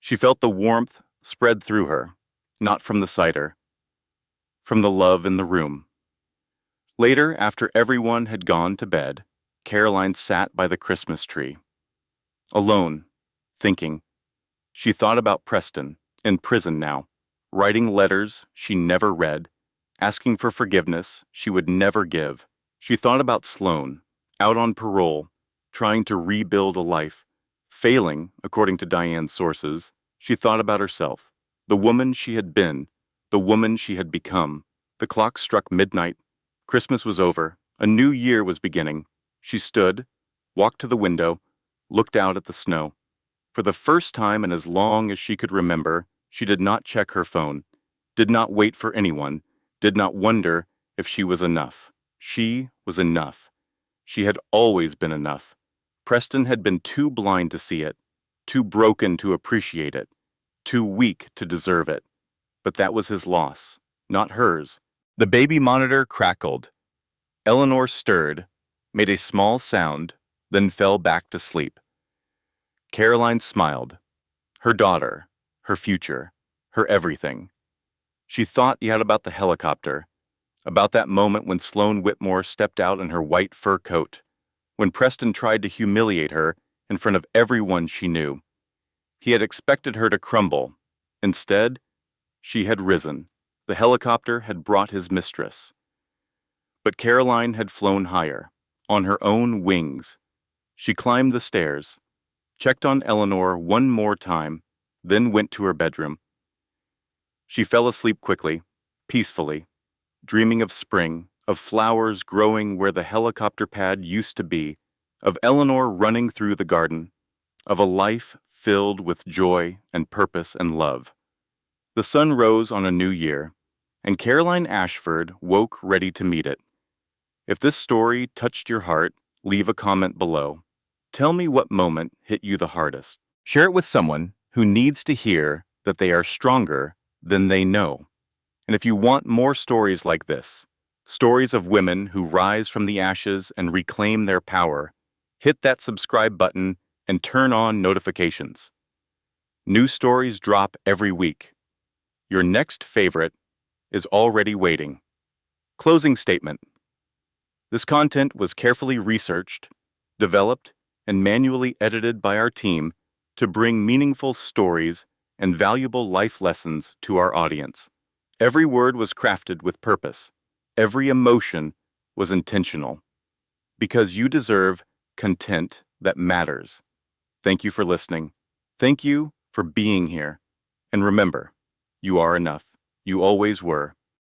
She felt the warmth spread through her, not from the cider, from the love in the room. Later, after everyone had gone to bed, Caroline sat by the Christmas tree. Alone, thinking. She thought about Preston, in prison now, writing letters she never read, asking for forgiveness she would never give. She thought about Sloane, out on parole, trying to rebuild a life, failing, according to Diane's sources. She thought about herself, the woman she had been, the woman she had become. The clock struck midnight. Christmas was over. A new year was beginning. She stood, walked to the window, looked out at the snow. For the first time in as long as she could remember, she did not check her phone, did not wait for anyone, did not wonder if she was enough. She was enough. She had always been enough. Preston had been too blind to see it, too broken to appreciate it, too weak to deserve it. But that was his loss, not hers. The baby monitor crackled. Eleanor stirred, made a small sound, then fell back to sleep. Caroline smiled. Her daughter, her future, her everything. She thought yet about the helicopter, about that moment when Sloane Whitmore stepped out in her white fur coat, when Preston tried to humiliate her in front of everyone she knew. He had expected her to crumble. Instead, she had risen. The helicopter had brought his mistress. But Caroline had flown higher, on her own wings. She climbed the stairs, checked on Eleanor one more time, then went to her bedroom. She fell asleep quickly, peacefully, dreaming of spring, of flowers growing where the helicopter pad used to be, of Eleanor running through the garden, of a life filled with joy and purpose and love. The sun rose on a new year, and Caroline Ashford woke ready to meet it. If this story touched your heart, leave a comment below. Tell me what moment hit you the hardest. Share it with someone who needs to hear that they are stronger than they know. And if you want more stories like this, stories of women who rise from the ashes and reclaim their power, hit that subscribe button and turn on notifications. New stories drop every week. Your next favorite is already waiting. Closing statement. This content was carefully researched, developed, and manually edited by our team to bring meaningful stories and valuable life lessons to our audience. Every word was crafted with purpose. Every emotion was intentional. Because you deserve content that matters. Thank you for listening. Thank you for being here. And remember, you are enough. You always were.